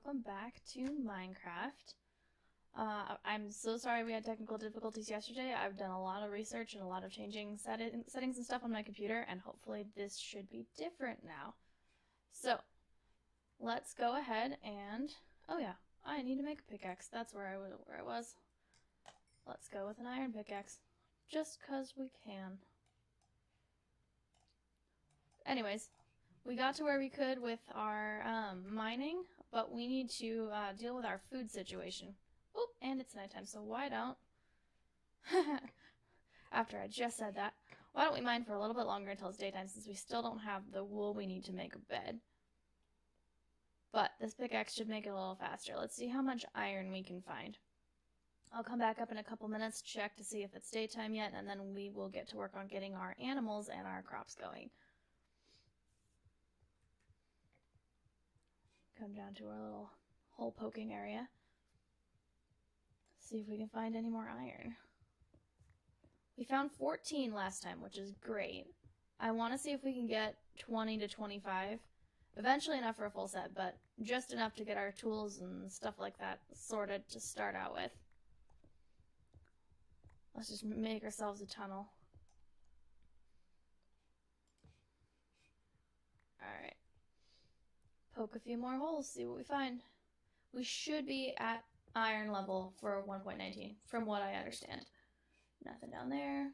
welcome back to Minecraft. I'm so sorry we had technical difficulties yesterday. I've done a lot of research and a lot of changing settings and stuff on my computer, and hopefully this should be different now. So, let's go ahead and... Oh yeah, I need to make a pickaxe. That's where I was. Let's go with an iron pickaxe. Just 'cause we can. Anyways, we got to where we could with our mining, but we need to deal with our food situation. Oh, and it's nighttime, so why don't... After I just said that, why don't we mine for a little bit longer until it's daytime, since we still don't have the wool we need to make a bed. But this pickaxe should make it a little faster. Let's see how much iron we can find. I'll come back up in a couple minutes, check to see if it's daytime yet, and then we will get to work on getting our animals and our crops going. Come down to our little hole poking area. See if we can find any more iron. We found 14 last time, which is great. I want to see if we can get 20 to 25. Eventually enough for a full set, but just enough to get our tools and stuff like that sorted to start out with. Let's just make ourselves a tunnel. Alright. Poke a few more holes, see what we find. We should be at iron level for 1.19, from what I understand. Nothing down there.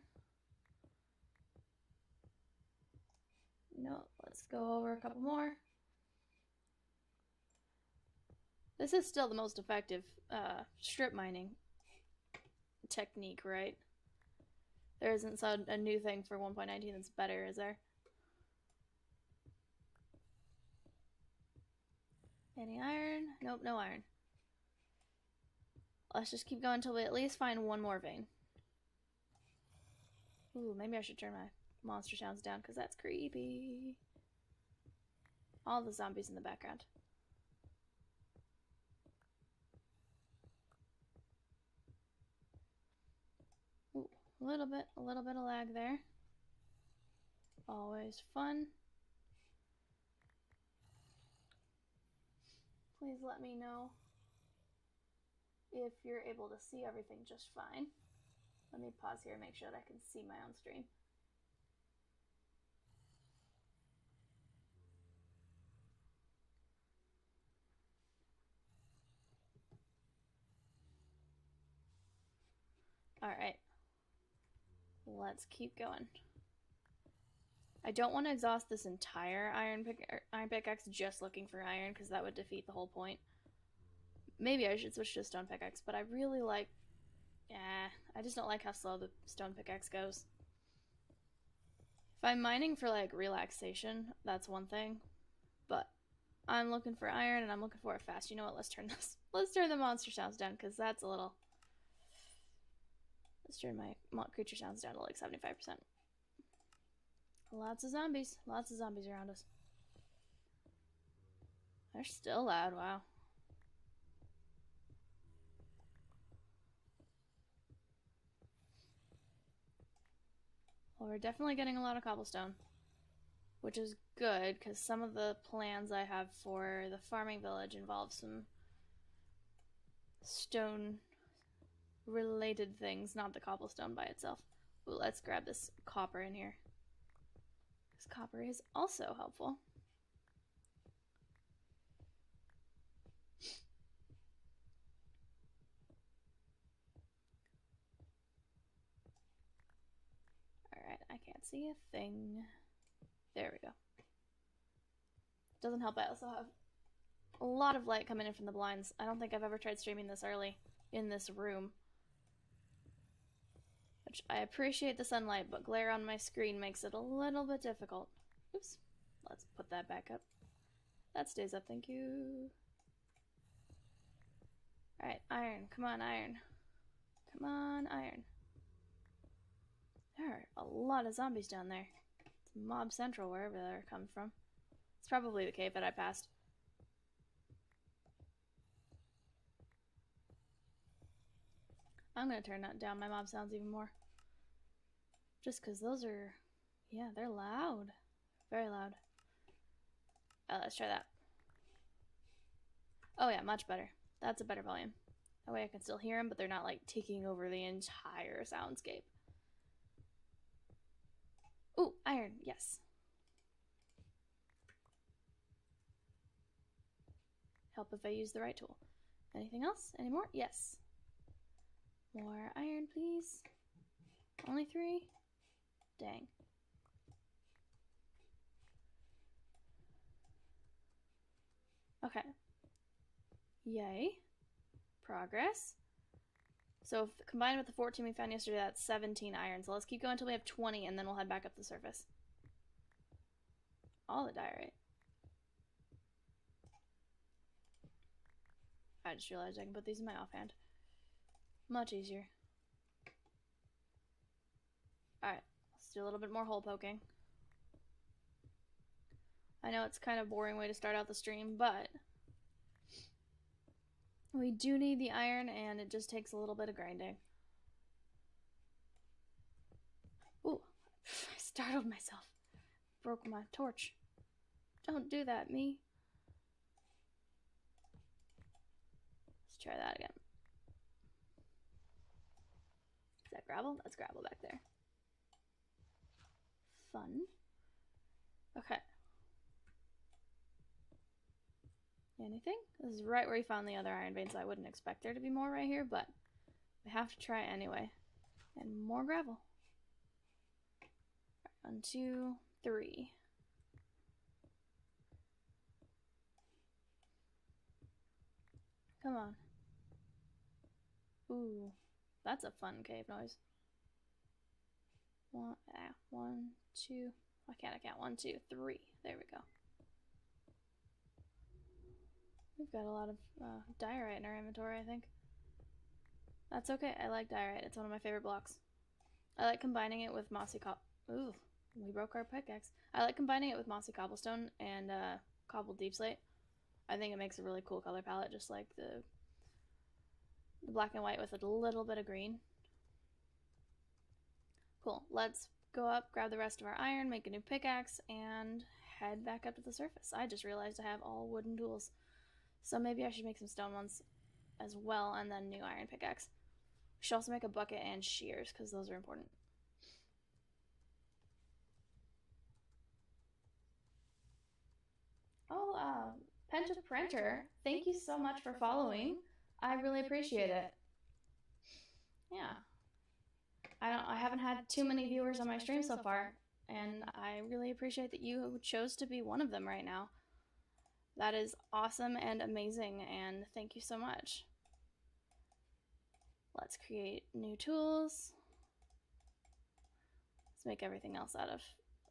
No, let's go over a couple more. This is still the most effective strip mining technique, right? There isn't a new thing for 1.19 that's better, is there? Any iron? Nope, no iron. Let's just keep going until we at least find one more vein. Ooh, maybe I should turn my monster sounds down because that's creepy. All the zombies in the background. Ooh, a little bit of lag there. Always fun. Please let me know if you're able to see everything just fine. Let me pause here and make sure that I can see my own stream. Alright. Let's keep going. I don't want to exhaust this entire iron pickaxe just looking for iron, because that would defeat the whole point. Maybe I should switch to a stone pickaxe, but I really like... I just don't like how slow the stone pickaxe goes. If I'm mining for, like, relaxation, that's one thing. But I'm looking for iron, and I'm looking for it fast. You know what? Let's turn the monster sounds down, because that's a little... Let's turn my creature sounds down to, like, 75%. Lots of zombies around us. They're still loud, wow. Well, we're definitely getting a lot of cobblestone, which is good, because some of the plans I have for the farming village involve some stone-related things, not the cobblestone by itself. Ooh, let's grab this copper in here. This copper is also helpful. Alright, I can't see a thing. There we go. Doesn't help, I also have a lot of light coming in from the blinds. I don't think I've ever tried streaming this early in this room. Which I appreciate the sunlight, but glare on my screen makes it a little bit difficult. Oops. Let's put that back up. That stays up, thank you. Alright, iron. Come on, iron. Come on, iron. There are a lot of zombies down there. It's mob central, wherever they're coming from. It's probably the cave that I passed. I'm gonna turn down my mob sounds even more. Just because those are... Yeah, they're loud. Very loud. Let's try that. Oh yeah, much better. That's a better volume. That way I can still hear them, but they're not like taking over the entire soundscape. Ooh, iron, yes. Help if I use the right tool. Anything else? Any more? Yes. More iron, please. Only 3? Dang. Okay. Yay. Progress. So if combined with the 14 we found yesterday, that's 17 iron. So let's keep going until we have 20, and then we'll head back up the surface. All the diorite. I just realized I can put these in my offhand. Much easier. Alright, let's do a little bit more hole poking. I know it's kind of a boring way to start out the stream, but we do need the iron, and it just takes a little bit of grinding. Ooh, I startled myself. Broke my torch. Don't do that, me. Let's try that again. Is that gravel? That's gravel back there. Fun. Okay. Anything? This is right where we found the other iron vein, so I wouldn't expect there to be more right here, but we have to try anyway. And more gravel. 1, 2, 3. Come on. Ooh, that's a fun cave noise. 1, 2. Why can't I count? 1, 2, 3. There we go. We've got a lot of diorite in our inventory, I think. That's okay. I like diorite. It's one of my favorite blocks. I like combining it with mossy Ooh, we broke our pickaxe. I like combining it with mossy cobblestone and cobbled deep slate. I think it makes a really cool color palette, just like the black and white with a little bit of green. Cool. Let's go up, grab the rest of our iron, make a new pickaxe, and head back up to the surface. I just realized I have all wooden tools. So maybe I should make some stone ones as well, and then new iron pickaxe. We should also make a bucket and shears, because those are important. Oh, Penta Printer, thank you so much for following. I really appreciate it. Yeah. I haven't had too many viewers on my stream so far, and I really appreciate that you chose to be one of them right now. That is awesome and amazing, and thank you so much. Let's create new tools. Let's make everything else out of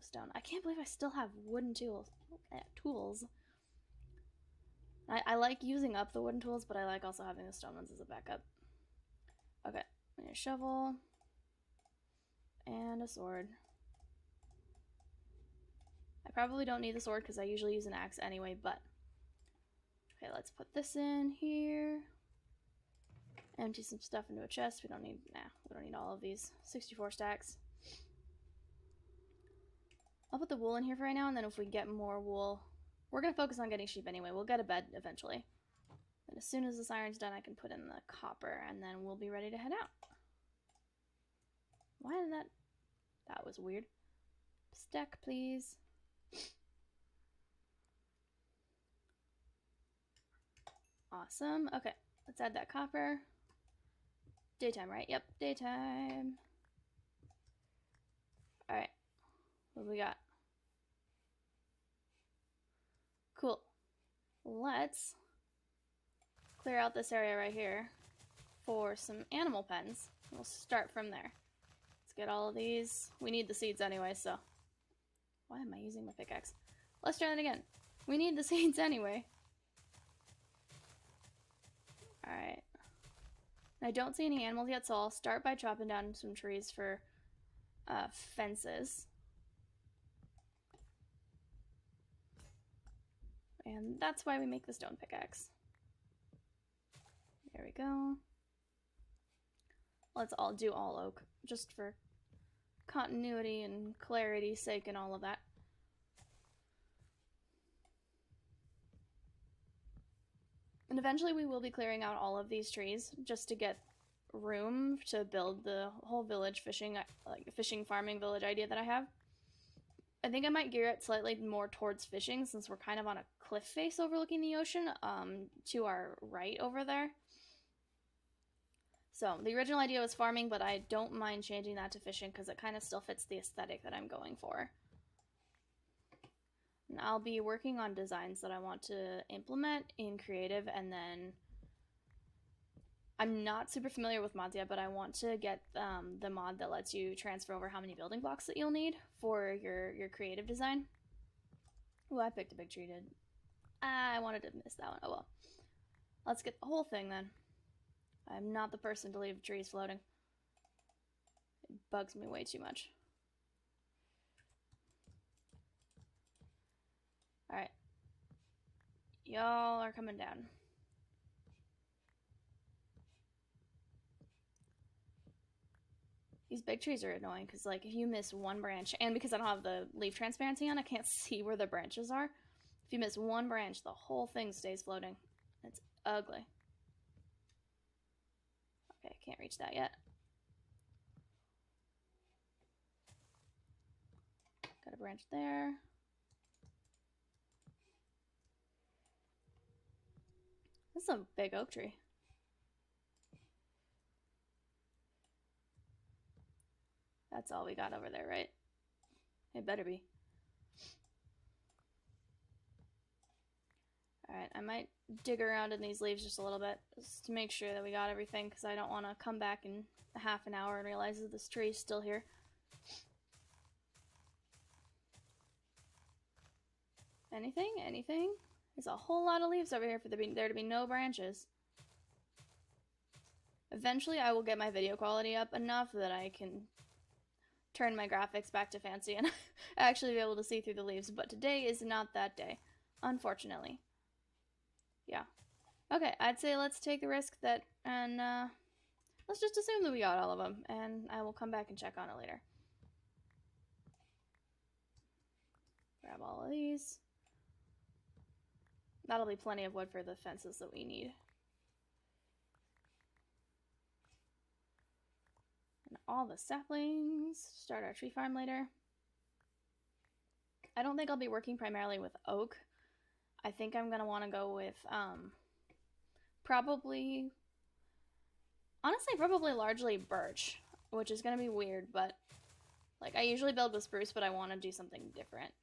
stone. I can't believe I still have wooden tools. I like using up the wooden tools, but I like also having the stone ones as a backup. Okay, we need a shovel and a sword. I probably don't need the sword because I usually use an axe anyway, but okay, let's put this in here. Empty some stuff into a chest. We don't need all of these. 64 stacks. I'll put the wool in here for right now, and then if we get more wool, we're gonna focus on getting sheep anyway. We'll get a bed eventually. And as soon as this iron's done, I can put in the copper, and then we'll be ready to head out. Why did that was weird. Stack, please. Awesome. Okay, let's add that copper. Daytime, right? Yep, daytime. Alright, what do we got? Cool. Let's clear out this area right here for some animal pens. We'll start from there. Let's get all of these. We need the seeds anyway, so. Why am I using my pickaxe? Let's try that again. We need the seeds anyway. Alright. I don't see any animals yet, so I'll start by chopping down some trees for fences. And that's why we make the stone pickaxe. There we go. Let's all do all oak, just for continuity and clarity's sake and all of that. And eventually we will be clearing out all of these trees just to get room to build the whole village fishing, like fishing farming village idea that I have. I think I might gear it slightly more towards fishing since we're kind of on a cliff face overlooking the ocean to our right over there. So the original idea was farming, but I don't mind changing that to fishing because it kind of still fits the aesthetic that I'm going for. And I'll be working on designs that I want to implement in creative, and then I'm not super familiar with mods yet, but I want to get the mod that lets you transfer over how many building blocks that you'll need for your creative design. Oh, I picked a big tree, did I wanted to miss that one. Oh well. Let's get the whole thing then. I'm not the person to leave trees floating. It bugs me way too much. Alright. Y'all are coming down. These big trees are annoying because, like, if you miss one branch, and because I don't have the leaf transparency on, I can't see where the branches are. If you miss one branch, the whole thing stays floating. It's ugly. Okay, can't reach that yet. Got a branch there. This is a big oak tree. That's all we got over there, right? It better be. Alright, I might dig around in these leaves just a little bit just to make sure that we got everything, because I don't want to come back in a half an hour and realize that this tree is still here. Anything? Anything? There's a whole lot of leaves over here for there to be no branches. Eventually I will get my video quality up enough that I can turn my graphics back to fancy and actually be able to see through the leaves, but today is not that day, unfortunately. Yeah. Okay, I'd say let's take the risk that, and let's just assume that we got all of them, and I will come back and check on it later. Grab all of these. That'll be plenty of wood for the fences that we need. And all the saplings. Start our tree farm later. I don't think I'll be working primarily with oak. I think I'm going to want to go with probably largely birch, which is going to be weird, but like I usually build with spruce, but I want to do something different.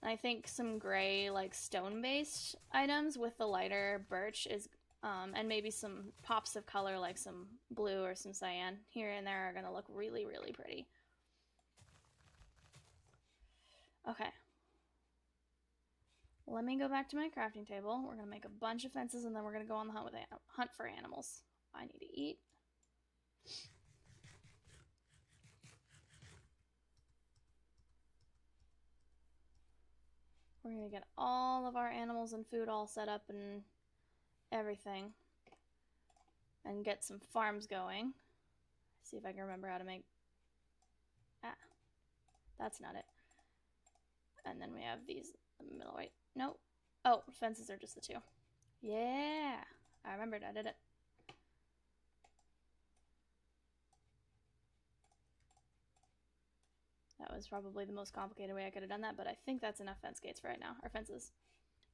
I think some gray, like stone-based items with the lighter birch is, and maybe some pops of color like some blue or some cyan here and there are going to look really, really pretty. Okay. Let me go back to my crafting table. We're going to make a bunch of fences and then we're going to go on the hunt for animals. I need to eat. We're going to get all of our animals and food all set up and everything. And get some farms going. See if I can remember how to make... Ah, that's not it. And then we have these in the middle. Wait, nope. Oh, fences are just the two. Yeah, I remembered. I did it. That was probably the most complicated way I could have done that, but I think that's enough fence gates for right now, or fences.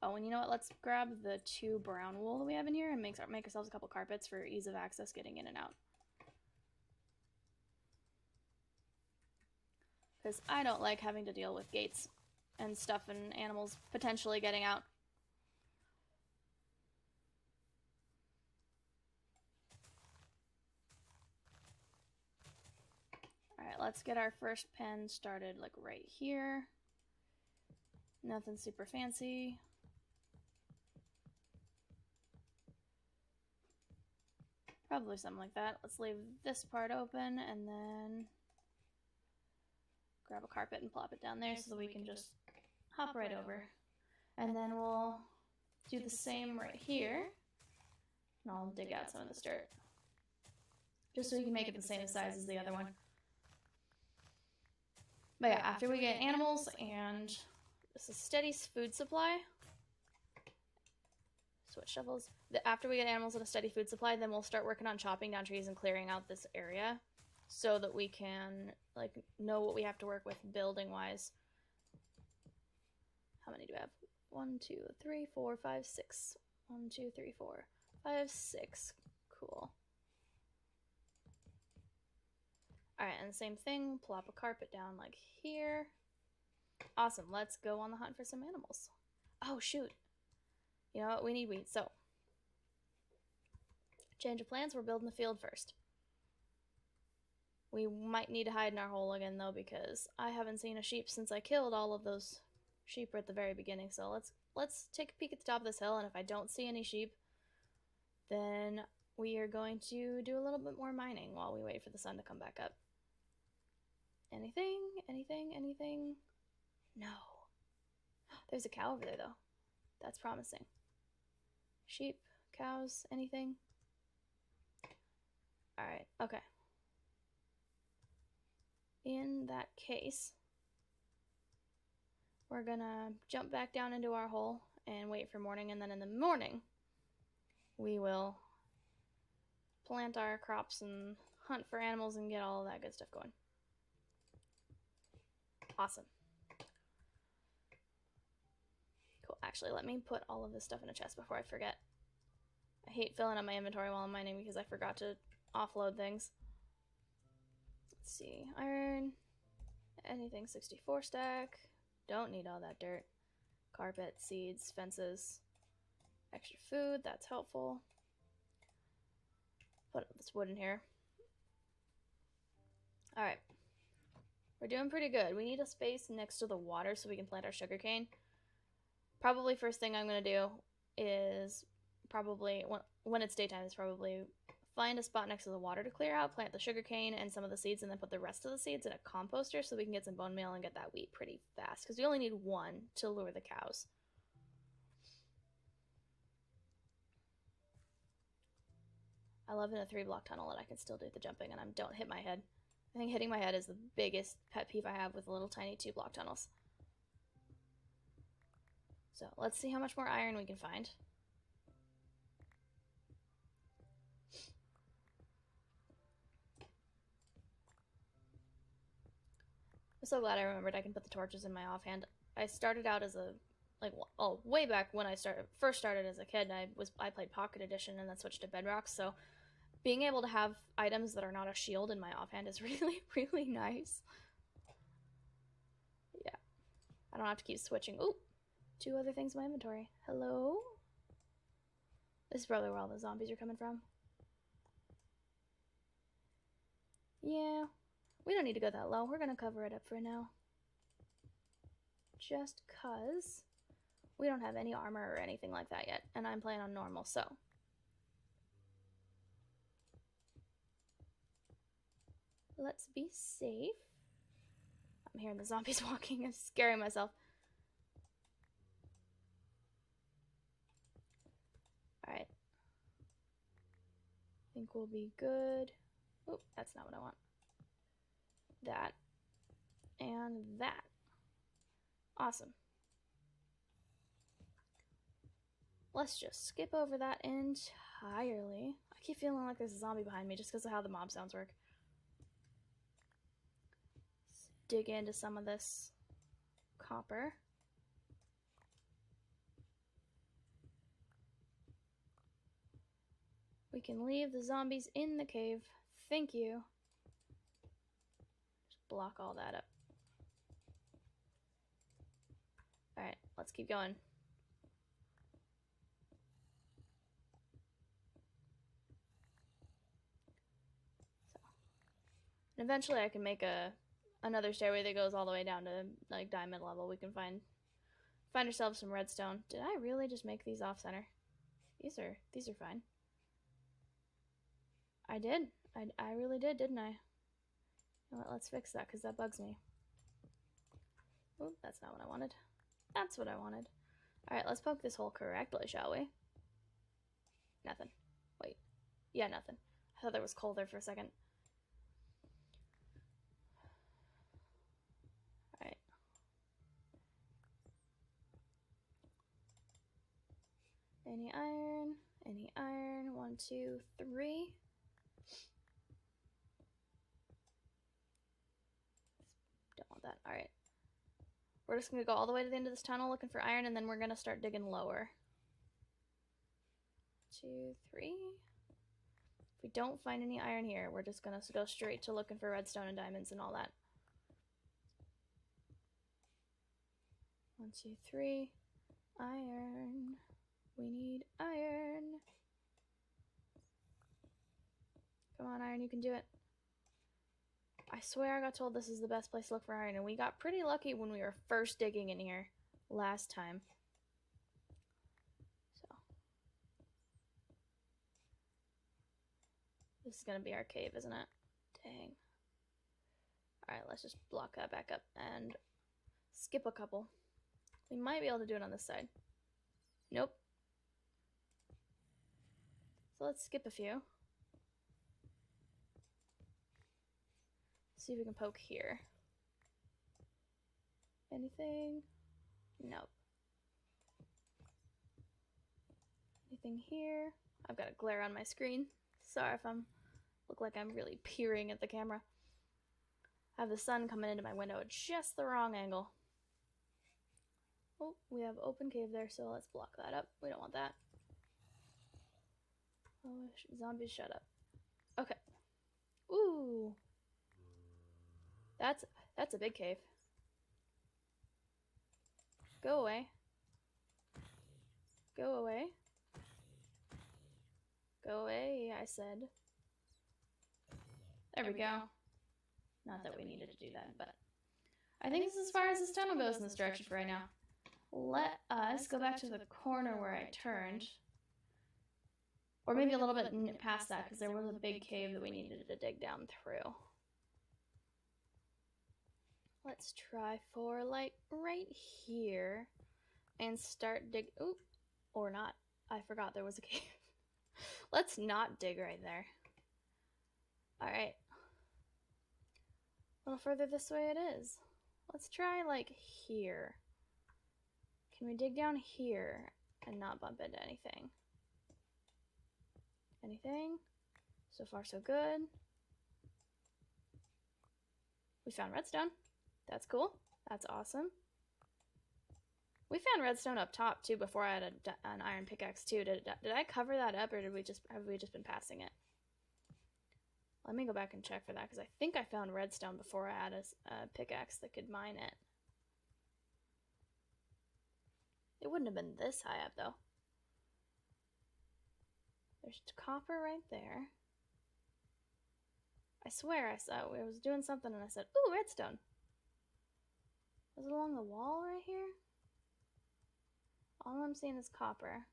Oh, and you know what? Let's grab the 2 brown wool that we have in here and make ourselves a couple carpets for ease of access getting in and out. Because I don't like having to deal with gates and stuff and animals potentially getting out. Alright, let's get our first pen started like right here. Nothing super fancy. Probably something like that. Let's leave this part open and then grab a carpet and plop it down there so that we can just hop right over. And then we'll do the same right here. And I'll dig out some of this dirt. Just so we can make it the same size as the other one. But yeah, after we get animals and just a steady food supply, Switch shovels. After we get animals and a steady food supply, then we'll start working on chopping down trees and clearing out this area so that we can, like, know what we have to work with building-wise. How many do we have? 1, 2, 3, 4, 5, 6. 1, 2, 3, 4, 5, 6. Cool. Alright, and the same thing. Plop a carpet down like here. Awesome. Let's go on the hunt for some animals. Oh, shoot. You know what? We need wheat. So, change of plans. We're building the field first. We might need to hide in our hole again, though, because I haven't seen a sheep since I killed all of those sheep at the very beginning. So let's take a peek at the top of this hill, and if I don't see any sheep, then we are going to do a little bit more mining while we wait for the sun to come back up. Anything? Anything? Anything? No. There's a cow over there, though. That's promising. Sheep, cows, anything? Alright, okay. In that case, we're gonna jump back down into our hole and wait for morning, and then in the morning, we will plant our crops and hunt for animals and get all of that good stuff going. Awesome. Cool. Actually, let me put all of this stuff in a chest before I forget. I hate filling up my inventory while I'm mining because I forgot to offload things. Let's see. Iron. Anything 64 stack. Don't need all that dirt. Carpet, seeds, fences. Extra food. That's helpful. Put this wood in here. Alright. We're doing pretty good. We need a space next to the water so we can plant our sugarcane. Probably first thing I'm going to do is probably, when it's daytime, is probably find a spot next to the water to clear out, plant the sugarcane and some of the seeds, and then put the rest of the seeds in a composter so we can get some bone meal and get that wheat pretty fast. Because we only need one to lure the cows. I love in a 3-block tunnel that I can still do the jumping and I don't hit my head. I think hitting my head is the biggest pet peeve I have with little tiny 2-block tunnels. So let's see how much more iron we can find. I'm so glad I remembered I can put the torches in my offhand. I started out as a, way back when I first started as a kid, I played Pocket Edition and then switched to Bedrock, so being able to have items that are not a shield in my offhand is really, really nice. Yeah. I don't have to keep switching. Ooh, 2 other things in my inventory. Hello? This is probably where all the zombies are coming from. Yeah. We don't need to go that low. We're gonna cover it up for now. Just cause we don't have any armor or anything like that yet, and I'm playing on normal, so. Let's be safe. I'm hearing the zombies walking. I'm scaring myself. Alright. I think we'll be good. Oh, that's not what I want. That. And that. Awesome. Let's just skip over that entirely. I keep feeling like there's a zombie behind me just because of how the mob sounds work. Let's dig into some of this copper. We can leave the zombies in the cave. Thank you. Just block all that up. Alright, let's keep going. So. And eventually I can make another stairway that goes all the way down to like diamond level. We can find ourselves some redstone. Did I really just make these off center? These are fine. I did. I really did, didn't I? You know what, let's fix that because that bugs me. Oh, that's not what I wanted. That's what I wanted. Alright, let's poke this hole correctly, shall we? Nothing. Wait. Yeah, nothing. I thought there was coal there for a second. Alright. Any iron? Any iron? 1, 2, 3. Don't want that. Alright. We're just gonna go all the way to the end of this tunnel looking for iron, and then we're gonna start digging lower. 2, 3. If we don't find any iron here, we're just gonna go straight to looking for redstone and diamonds and all that. 1, 2, 3. Iron. We need iron. Come on, iron, you can do it. I swear I got told this is the best place to look for iron, and we got pretty lucky when we were first digging in here last time. So. This is gonna be our cave, isn't it? Dang. Alright, let's just block that back up and skip a couple. We might be able to do it on this side. Nope. So let's skip a few. See if we can poke here. Anything? Nope. Anything here? I've got a glare on my screen. Sorry if I'm look like I'm really peering at the camera. I have the sun coming into my window at just the wrong angle. Oh, we have open cave there, so let's block that up. We don't want that. Oh, zombies, shut up. Okay. Ooh. That's a big cave. Go away. Go away. Go away, I said. There we go. Not that we needed to do that, but I think this is as far as this tunnel goes in this direction for right now. Let us go back to the corner where I turned. Or maybe a little bit past that, because there was a big cave that we needed to dig down through. Let's try for, like, right here. And start dig... Oop. Or not. I forgot there was a cave. Let's not dig right there. Alright. A little further this way it is. Let's try, like, here. Can we dig down here and not bump into anything? Anything? So far, so good. We found redstone. That's cool. That's awesome. We found redstone up top, too, before I had an iron pickaxe, too. Did I cover that up, or have we just been passing it? Let me go back and check for that, because I think I found redstone before I had a pickaxe that could mine it. It wouldn't have been this high up, though. There's copper right there. I swear I saw I was doing something and I said, ooh, redstone. Was it along the wall right here? All I'm seeing is copper.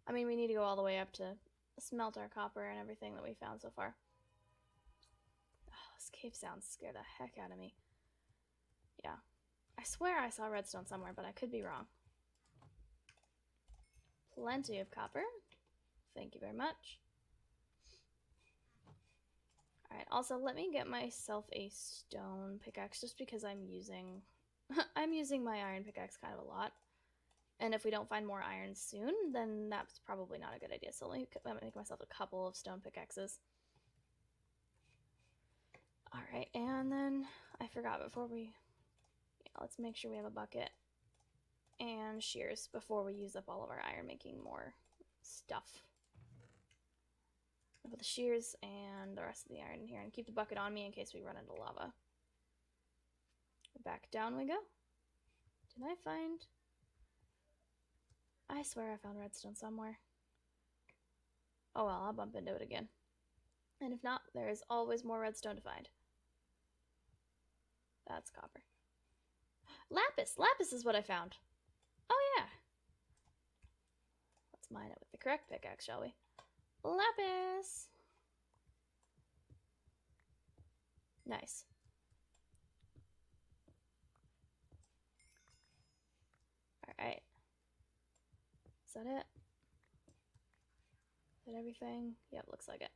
I mean, we need to go all the way up to smelt our copper and everything that we found so far. Oh, this cave sounds scared the heck out of me. Yeah. I swear I saw redstone somewhere, but I could be wrong. Plenty of copper. Thank you very much. Alright, also let me get myself a stone pickaxe just because I'm using I'm using my iron pickaxe kind of a lot. And if we don't find more iron soon, then that's probably not a good idea. So let me make myself a couple of stone pickaxes. Alright, and then I forgot before we... Yeah, let's make sure we have a bucket and shears before we use up all of our iron making more stuff. I'll put the shears and the rest of the iron in here and keep the bucket on me in case we run into lava. Back down we go. Did I find... I swear I found redstone somewhere. Oh well, I'll bump into it again. And if not, there is always more redstone to find. That's copper. Lapis! Lapis is what I found. Oh yeah. Let's mine it with the correct pickaxe, shall we? Lapis! Nice. Alright. Is that it? Is that everything? Yep, looks like it.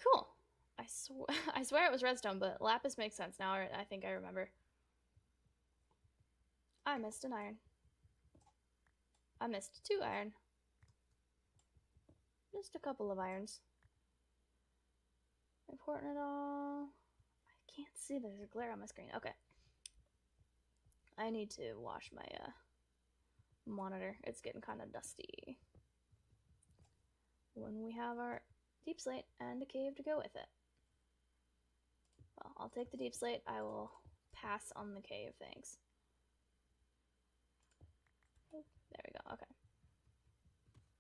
Cool. I swear it was redstone, but lapis makes sense now. I think I remember. I missed an iron. I missed 2 iron. Just a couple of irons. Important at all. I can't see, there's a glare on my screen. Okay. I need to wash my monitor. It's getting kind of dusty. When we have our deep slate and a cave to go with it. Well, I'll take the deep slate. I will pass on the cave, thanks. Oh, there we go, okay.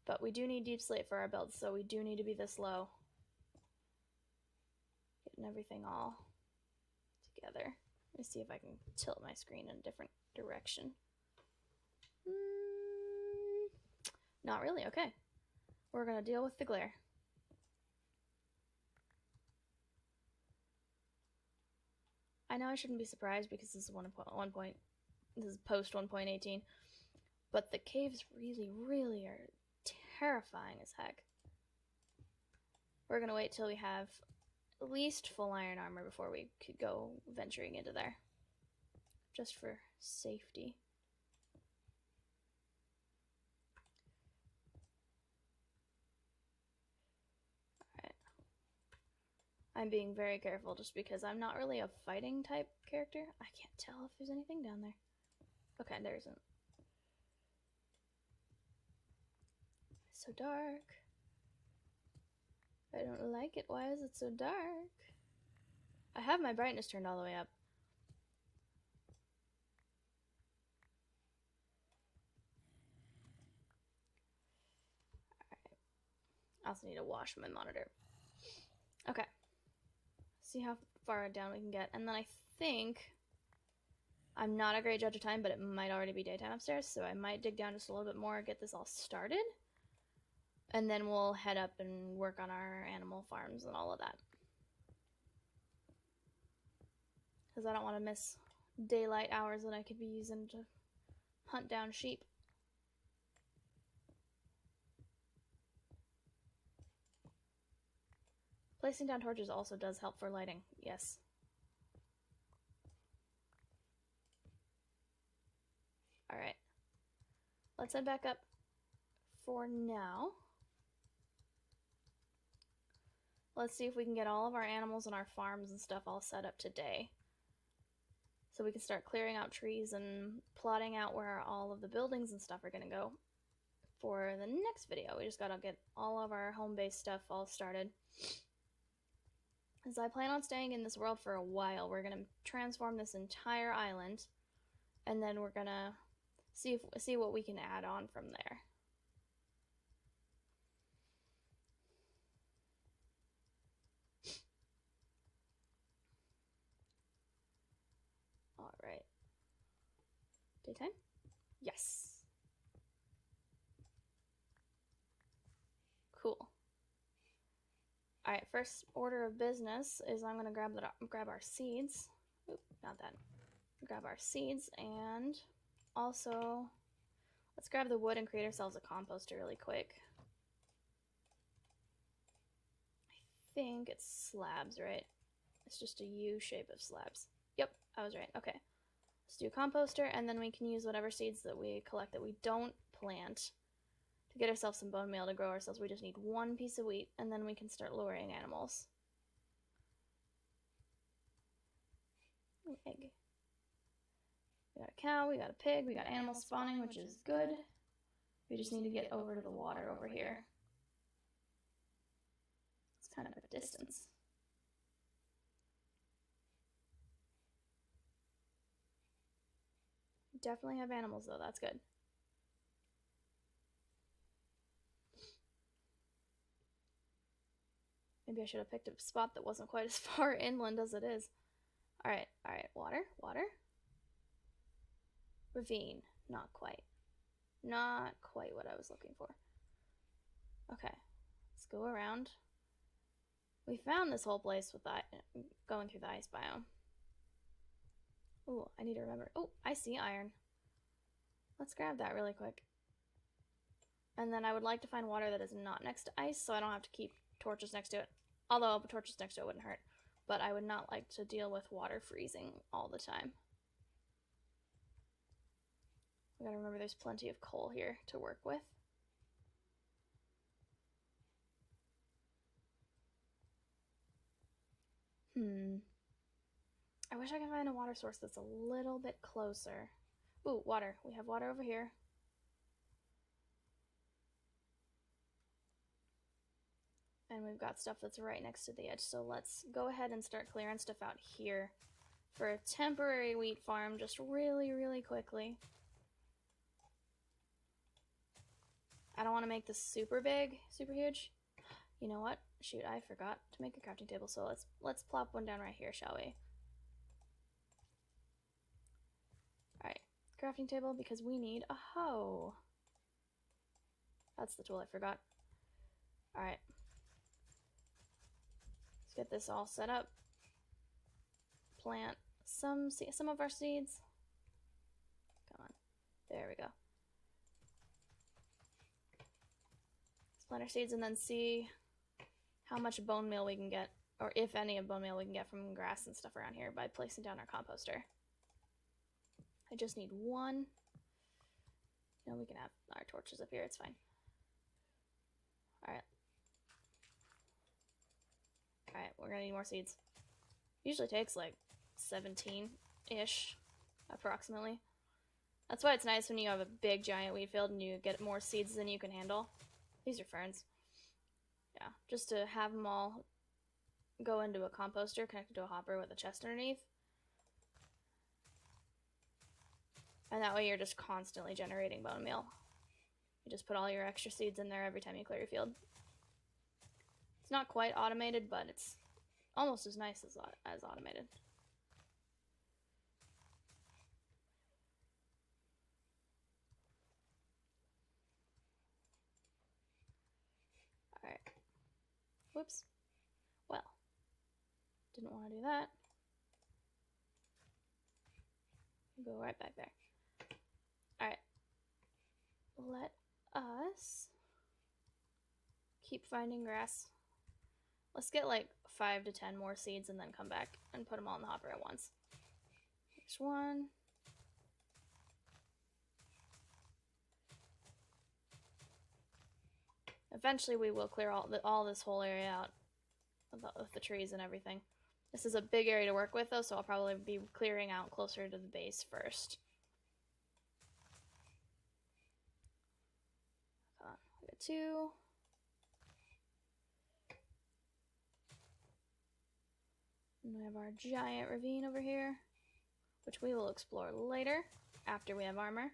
But we do need deep slate for our build, so we do need to be this low. Getting everything all together. Let me see if I can tilt my screen in a different direction. Not really, okay. We're gonna deal with the glare. I know I shouldn't be surprised because this is this is post 1.18, but the caves really are terrifying as heck. We're gonna wait till we have at least full iron armor before we could go venturing into there. Just for safety. Alright. I'm being very careful just because I'm not really a fighting type character. I can't tell if there's anything down there. Okay, there isn't. It's so dark. I don't like it. Why is it so dark? I have my brightness turned all the way up. Alright. I also need to wash my monitor. Okay. See how far down we can get. And then I think... I'm not a great judge of time, but it might already be daytime upstairs, so I might dig down just a little bit more, get this all started. And then we'll head up and work on our animal farms and all of that. Because I don't want to miss daylight hours that I could be using to hunt down sheep. Placing down torches also does help for lighting, yes. Alright. Let's head back up for now. Let's see if we can get all of our animals and our farms and stuff all set up today. So we can start clearing out trees and plotting out where all of the buildings and stuff are going to go for the next video. We just got to get all of our home-based stuff all started. As I plan on staying in this world for a while, we're going to transform this entire island, and then we're going to see what we can add on from there. All right. Daytime? Yes. Cool. All right, first order of business is I'm gonna grab our seeds. Oop, not that. Grab our seeds, and also let's grab the wood and create ourselves a composter really quick. I think it's slabs, right? It's just a U shape of slabs. Yep, I was right. Okay. Let's do a composter, and then we can use whatever seeds that we collect that we don't plant to get ourselves some bone meal to grow ourselves. We just need 1 piece of wheat, and then we can start luring animals. An egg. We got a cow, we got a pig, we got animals spawning, which is good. We just need to get over to the water over here. It's kind of a distance. Definitely have animals though, that's good. Maybe I should have picked a spot that wasn't quite as far inland as it is. Alright, water. Ravine, not quite. Not quite what I was looking for. Okay, let's go around. We found this whole place with that, going through the ice biome. Ooh, I need to remember. Oh, I see iron. Let's grab that really quick. And then I would like to find water that is not next to ice, so I don't have to keep torches next to it. Although torches next to it wouldn't hurt. But I would not like to deal with water freezing all the time. We gotta remember there's plenty of coal here to work with. I wish I could find a water source that's a little bit closer. Ooh, water. We have water over here. And we've got stuff that's right next to the edge. So let's go ahead and start clearing stuff out here for a temporary wheat farm, just really, really quickly. I don't want to make this super big, super huge. You know what? Shoot, I forgot to make a crafting table. So let's plop one down right here, shall we? Alright, crafting table because we need a hoe. That's the tool I forgot. Alright. Let's get this all set up. Plant some of our seeds. Come on. There we go. Let's plant our seeds and then see how much bone meal we can get, or if any of bone meal we can get from grass and stuff around here by placing down our composter. I just need one. No, we can have our torches up here, it's fine. Alright. Alright, we're gonna need more seeds. Usually takes like 17-ish, approximately. That's why it's nice when you have a big giant wheat field and you get more seeds than you can handle. These are ferns. Yeah, just to have them all go into a composter connected to a hopper with a chest underneath. And that way you're just constantly generating bone meal. You just put all your extra seeds in there every time you clear your field. It's not quite automated, but it's almost as nice as automated. Alright. Whoops. Well, didn't want to do that. Go right back there. Alright. Let us keep finding grass. Let's get like 5 to 10 more seeds and then come back and put them all in the hopper at once. Here's one. Eventually we will clear all this whole area out with the trees and everything. This is a big area to work with though, so I'll probably be clearing out closer to the base first. We got 2. And we have our giant ravine over here, which we will explore later after we have armor.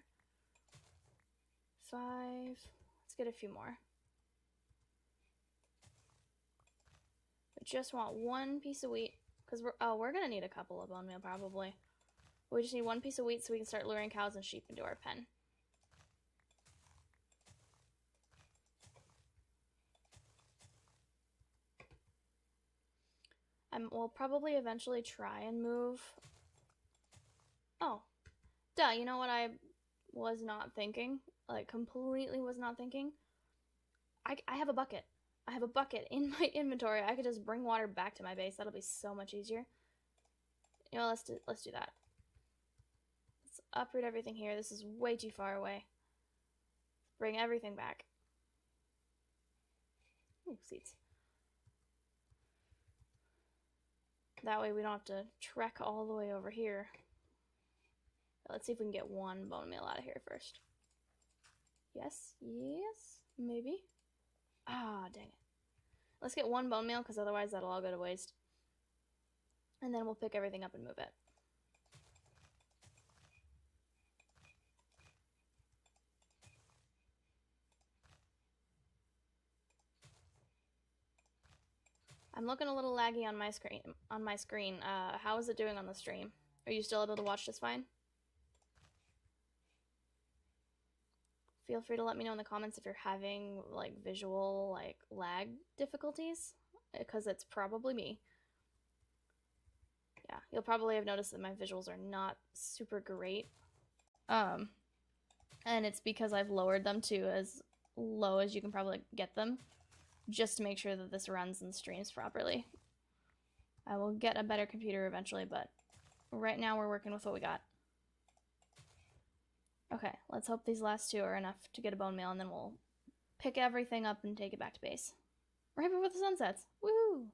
5. Let's get a few more. We just want one piece of wheat because we're gonna need a couple of bone meal probably. We just need one piece of wheat so we can start luring cows and sheep into our pen. We'll probably eventually try and move. Oh, duh, you know what I was not thinking? Like, completely was not thinking? I have a bucket. I have a bucket in my inventory. I could just bring water back to my base. That'll be so much easier. You know, let's do that. Let's uproot everything here. This is way too far away. Bring everything back. Ooh, seeds. That way we don't have to trek all the way over here. Let's see if we can get one bone meal out of here first. Yes, maybe. Ah, dang it. Let's get one bone meal because otherwise that'll all go to waste. And then we'll pick everything up and move it. I'm looking a little laggy on my screen. How is it doing on the stream? Are you still able to watch this fine? Feel free to let me know in the comments if you're having like visual like lag difficulties, because it's probably me. Yeah, you'll probably have noticed that my visuals are not super great. And it's because I've lowered them to as low as you can probably get them, just to make sure that this runs and streams properly. I will get a better computer eventually, but right now we're working with what we got. Okay, let's hope these last 2 are enough to get a bone meal, and then we'll pick everything up and take it back to base. Right before the sun sets. Woo!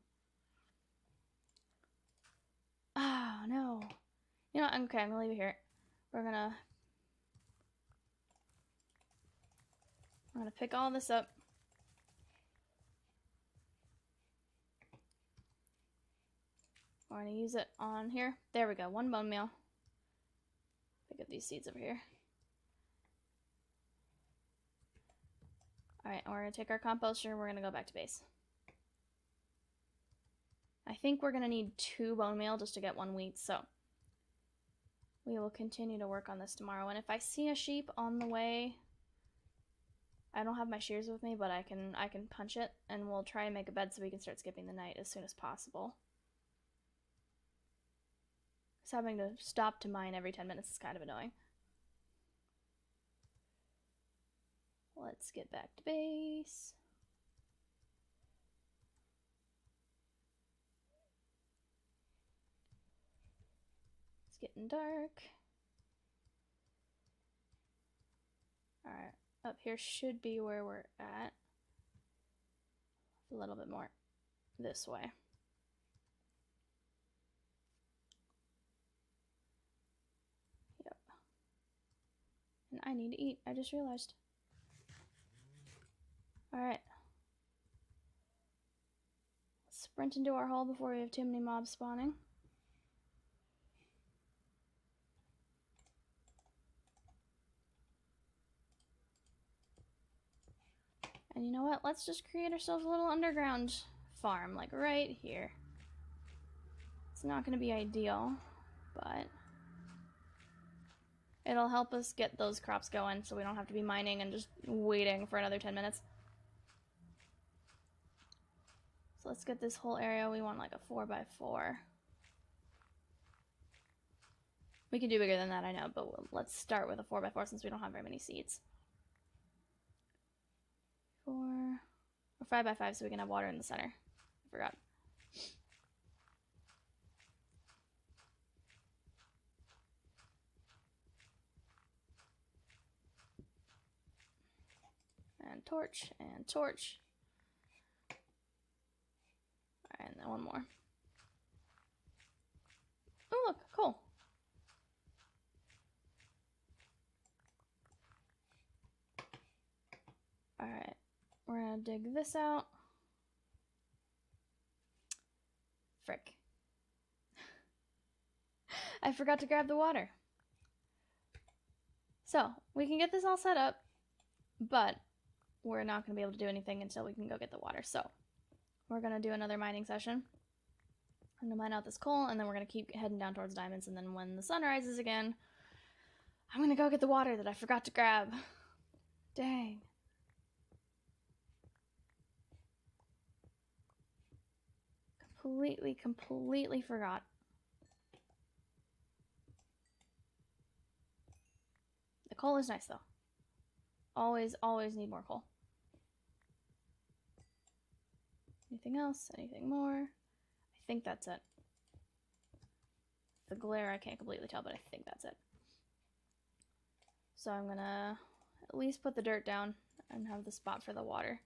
Oh, no. You know what? Okay, I'm gonna leave it here. We're gonna pick all this up. We're gonna use it on here. There we go, 1 bone meal. Pick up these seeds over here. Alright, we're gonna take our composter and we're gonna go back to base. I think we're gonna need 2 bone meal just to get 1 wheat, so we will continue to work on this tomorrow. And if I see a sheep on the way, I don't have my shears with me, but I can punch it, and we'll try and make a bed so we can start skipping the night as soon as possible. Just having to stop to mine every 10 minutes is kind of annoying. Let's get back to base. It's getting dark. Alright, up here should be where we're at. A little bit more this way. Yep. And I need to eat, I just realized. Alright. Let's sprint into our hole before we have too many mobs spawning. And you know what? Let's just create ourselves a little underground farm, like right here. It's not going to be ideal, but it'll help us get those crops going so we don't have to be mining and just waiting for another 10 minutes. So let's get this whole area. We want like a 4x4. We can do bigger than that, I know, but let's start with a 4x4 since we don't have very many seeds. 4 or 5x5 so we can have water in the center. I forgot. And torch, and torch. Alright, and then 1 more. Oh look, coal. Alright, we're gonna dig this out. Frick. I forgot to grab the water. So, we can get this all set up, but we're not going to be able to do anything until we can go get the water. So, we're going to do another mining session. I'm going to mine out this coal, and then we're going to keep heading down towards diamonds, and then when the sun rises again, I'm going to go get the water that I forgot to grab. Dang. Completely forgot. The coal is nice, though. Always need more coal. Anything else? Anything more? I think that's it. The glare, I can't completely tell, but I think that's it. So I'm gonna at least put the dirt down and have the spot for the water.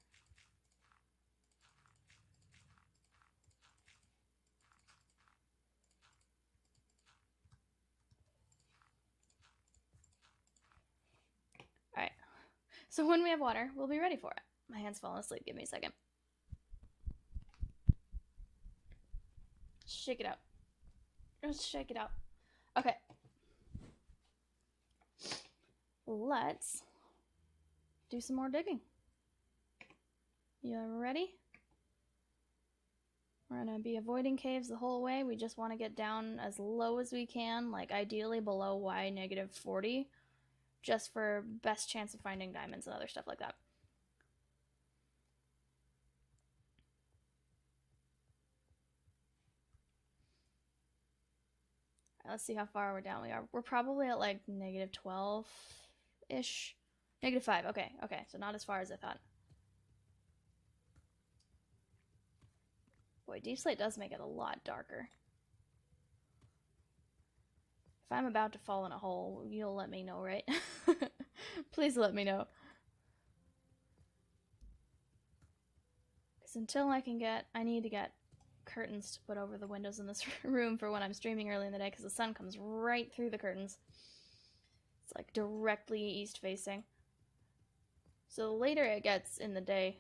Alright. So when we have water, we'll be ready for it. My hand's falling asleep. Give me a second. Shake it out. Just shake it out. Okay. Let's do some more digging. You ready? We're going to be avoiding caves the whole way. We just want to get down as low as we can, like ideally below Y negative 40, just for best chance of finding diamonds and other stuff like that. Let's see how far we're down we are. We're probably at like negative 12-ish. Negative 5. Okay, so not as far as I thought. Boy, deep slate does make it a lot darker. If I'm about to fall in a hole, you'll let me know, right? Please let me know. Because until I need to get curtains to put over the windows in this room for when I'm streaming early in the day, because the sun comes right through the curtains. It's like directly east facing. So the later it gets in the day,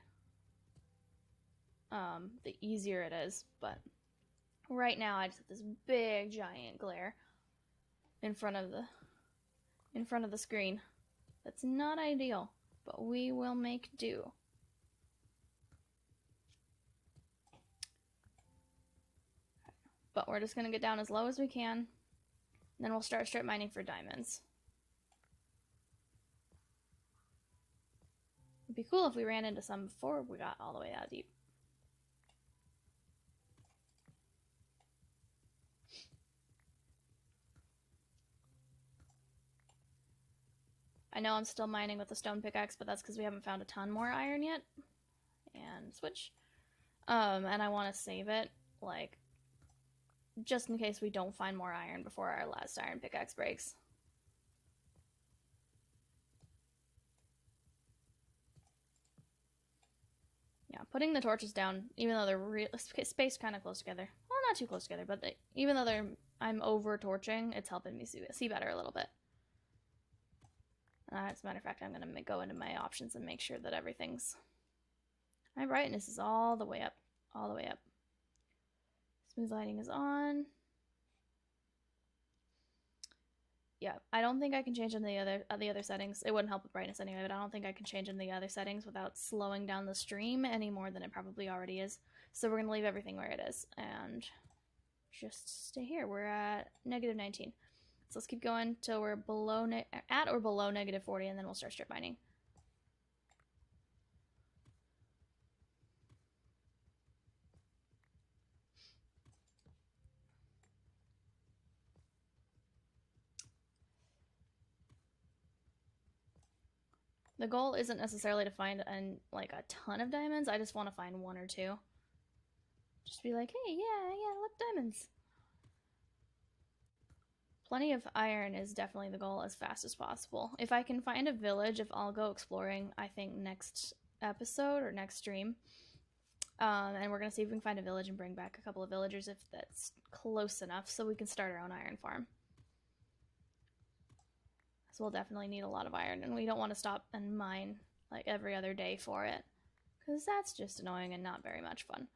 the easier it is. But right now I just have this big giant glare in front of the screen. That's not ideal, but we will make do. But we're just gonna get down as low as we can, and then we'll start strip mining for diamonds. It'd be cool if we ran into some before we got all the way that deep. I know I'm still mining with the stone pickaxe, but that's because we haven't found a ton more iron yet. And switch. And I want to save it, like, just in case we don't find more iron before our last iron pickaxe breaks. Yeah, putting the torches down, even though they're spaced kind of close together. Well, not too close together, but even though I'm over torching, it's helping me see better a little bit. As a matter of fact, I'm going to go into my options and make sure that everything's... My brightness is all the way up. All the way up. Smooth lighting is on. Yeah, I don't think I can change in the other settings. It wouldn't help with brightness anyway, but I don't think I can change in the other settings without slowing down the stream any more than it probably already is. So we're going to leave everything where it is and just stay here. We're at -19. So let's keep going till we're at or below -40, and then we'll start strip mining. The goal isn't necessarily to find like a ton of diamonds. I just want to find one or two. Just be like, hey, yeah, look, diamonds. Plenty of iron is definitely the goal as fast as possible. If I can find a village, if I'll go exploring, I think next episode or next stream. And we're going to see if we can find a village and bring back a couple of villagers if that's close enough so we can start our own iron farm. So we'll definitely need a lot of iron, and we don't want to stop and mine like every other day for it, because that's just annoying and not very much fun.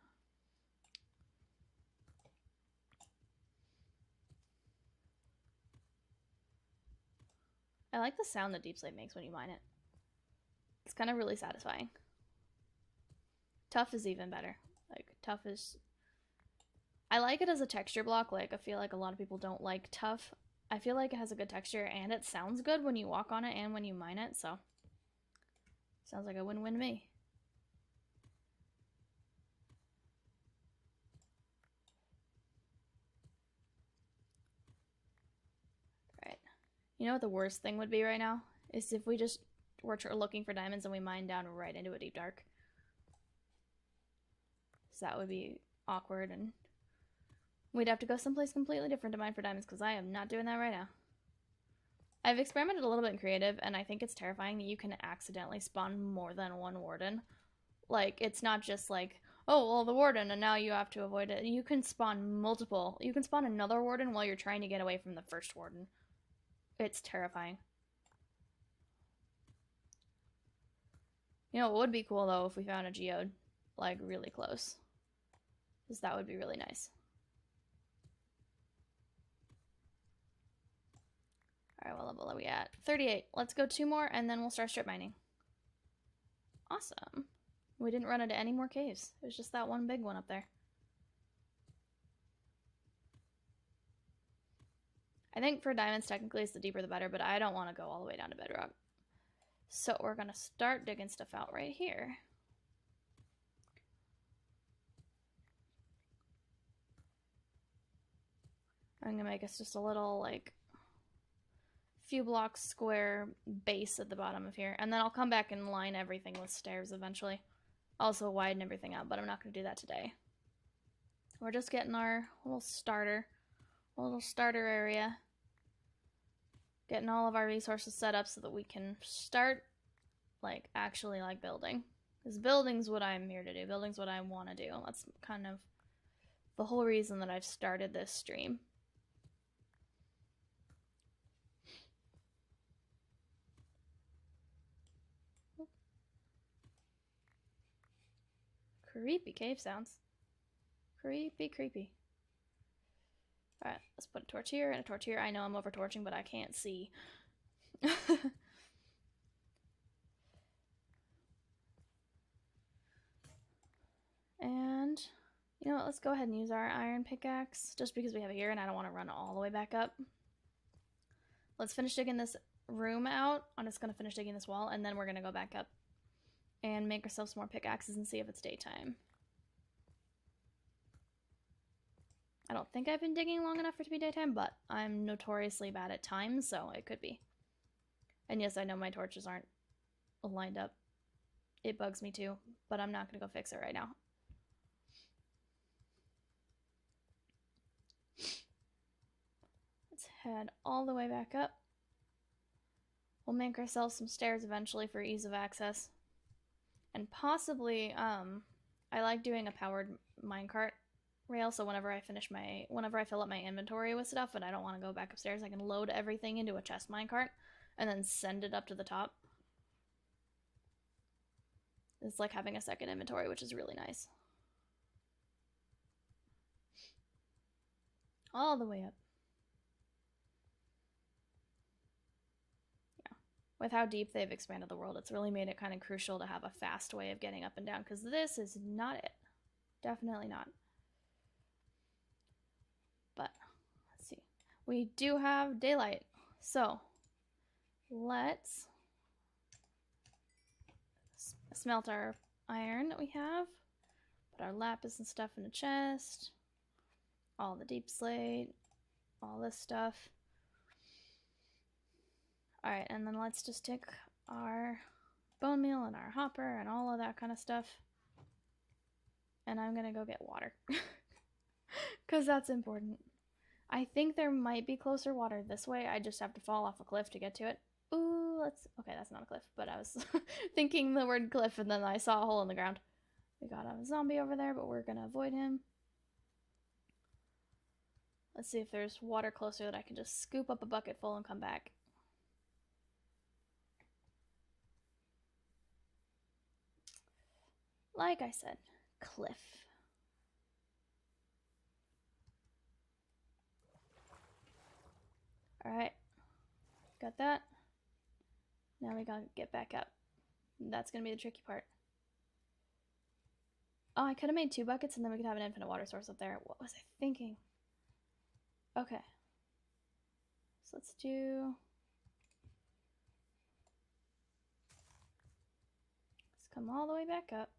I like the sound that deep slate makes when you mine it. It's kind of really satisfying. Tough is even better. Like, tough is... I like it as a texture block. Like, I feel like a lot of people don't like tough. I feel like it has a good texture, and it sounds good when you walk on it and when you mine it, so... Sounds like a win-win to me. Right. You know what the worst thing would be right now? Is if we just were looking for diamonds and we mine down right into a deep dark. So that would be awkward, and we'd have to go someplace completely different to mine for diamonds, because I am not doing that right now. I've experimented a little bit in creative, and I think it's terrifying that you can accidentally spawn more than one warden. Like, it's not just like, oh, well, the warden, and now you have to avoid it. You can spawn multiple. You can spawn another warden while you're trying to get away from the first warden. It's terrifying. You know, it would be cool, though, if we found a geode, like, really close. Because that would be really nice. Alright, what level are we at? 38. Let's go 2 more, and then we'll start strip mining. Awesome. We didn't run into any more caves. It was just that one big one up there. I think for diamonds, technically, it's the deeper the better, but I don't want to go all the way down to bedrock. So we're going to start digging stuff out right here. I'm going to make us just a little, like, few blocks square base at the bottom of here, and then I'll come back and line everything with stairs eventually. Also widen everything out, but I'm not going to do that today. We're just getting our little starter area. Getting all of our resources set up so that we can start, like, actually, like, building. Because building's what I'm here to do. Building's what I want to do. That's kind of the whole reason that I've started this stream. Creepy cave sounds. Creepy, creepy. Alright, let's put a torch here and a torch here. I know I'm over torching, but I can't see. And, you know what, let's go ahead and use our iron pickaxe, just because we have it here and I don't want to run all the way back up. Let's finish digging this room out. I'm just going to finish digging this wall, and then we're going to go back up and make ourselves some more pickaxes and see if it's daytime. I don't think I've been digging long enough for it to be daytime, but I'm notoriously bad at times, so it could be. And yes, I know my torches aren't lined up. It bugs me too, but I'm not going to go fix it right now. Let's head all the way back up. We'll make ourselves some stairs eventually for ease of access. And possibly, I like doing a powered minecart rail, so whenever I fill up my inventory with stuff and I don't want to go back upstairs, I can load everything into a chest minecart and then send it up to the top. It's like having a second inventory, which is really nice. All the way up. Yeah. With how deep they've expanded the world, it's really made it kind of crucial to have a fast way of getting up and down, because this is not it. Definitely not. But, let's see. We do have daylight. So, let's smelt our iron that we have. Put our lapis and stuff in a chest. All the deep slate. All this stuff. Alright, and then let's just take our bone meal and our hopper and all of that kind of stuff. And I'm gonna go get water. Because that's important. I think there might be closer water this way. I just have to fall off a cliff to get to it. Ooh, okay, that's not a cliff, but I was thinking the word cliff and then I saw a hole in the ground. We got a zombie over there, but we're gonna avoid him. Let's see if there's water closer that I can just scoop up a bucket full and come back. Like I said, cliff. Alright, got that. Now we gotta get back up. That's gonna be the tricky part. Oh, I could have made 2 buckets and then we could have an infinite water source up there. What was I thinking? Okay. So let's come all the way back up.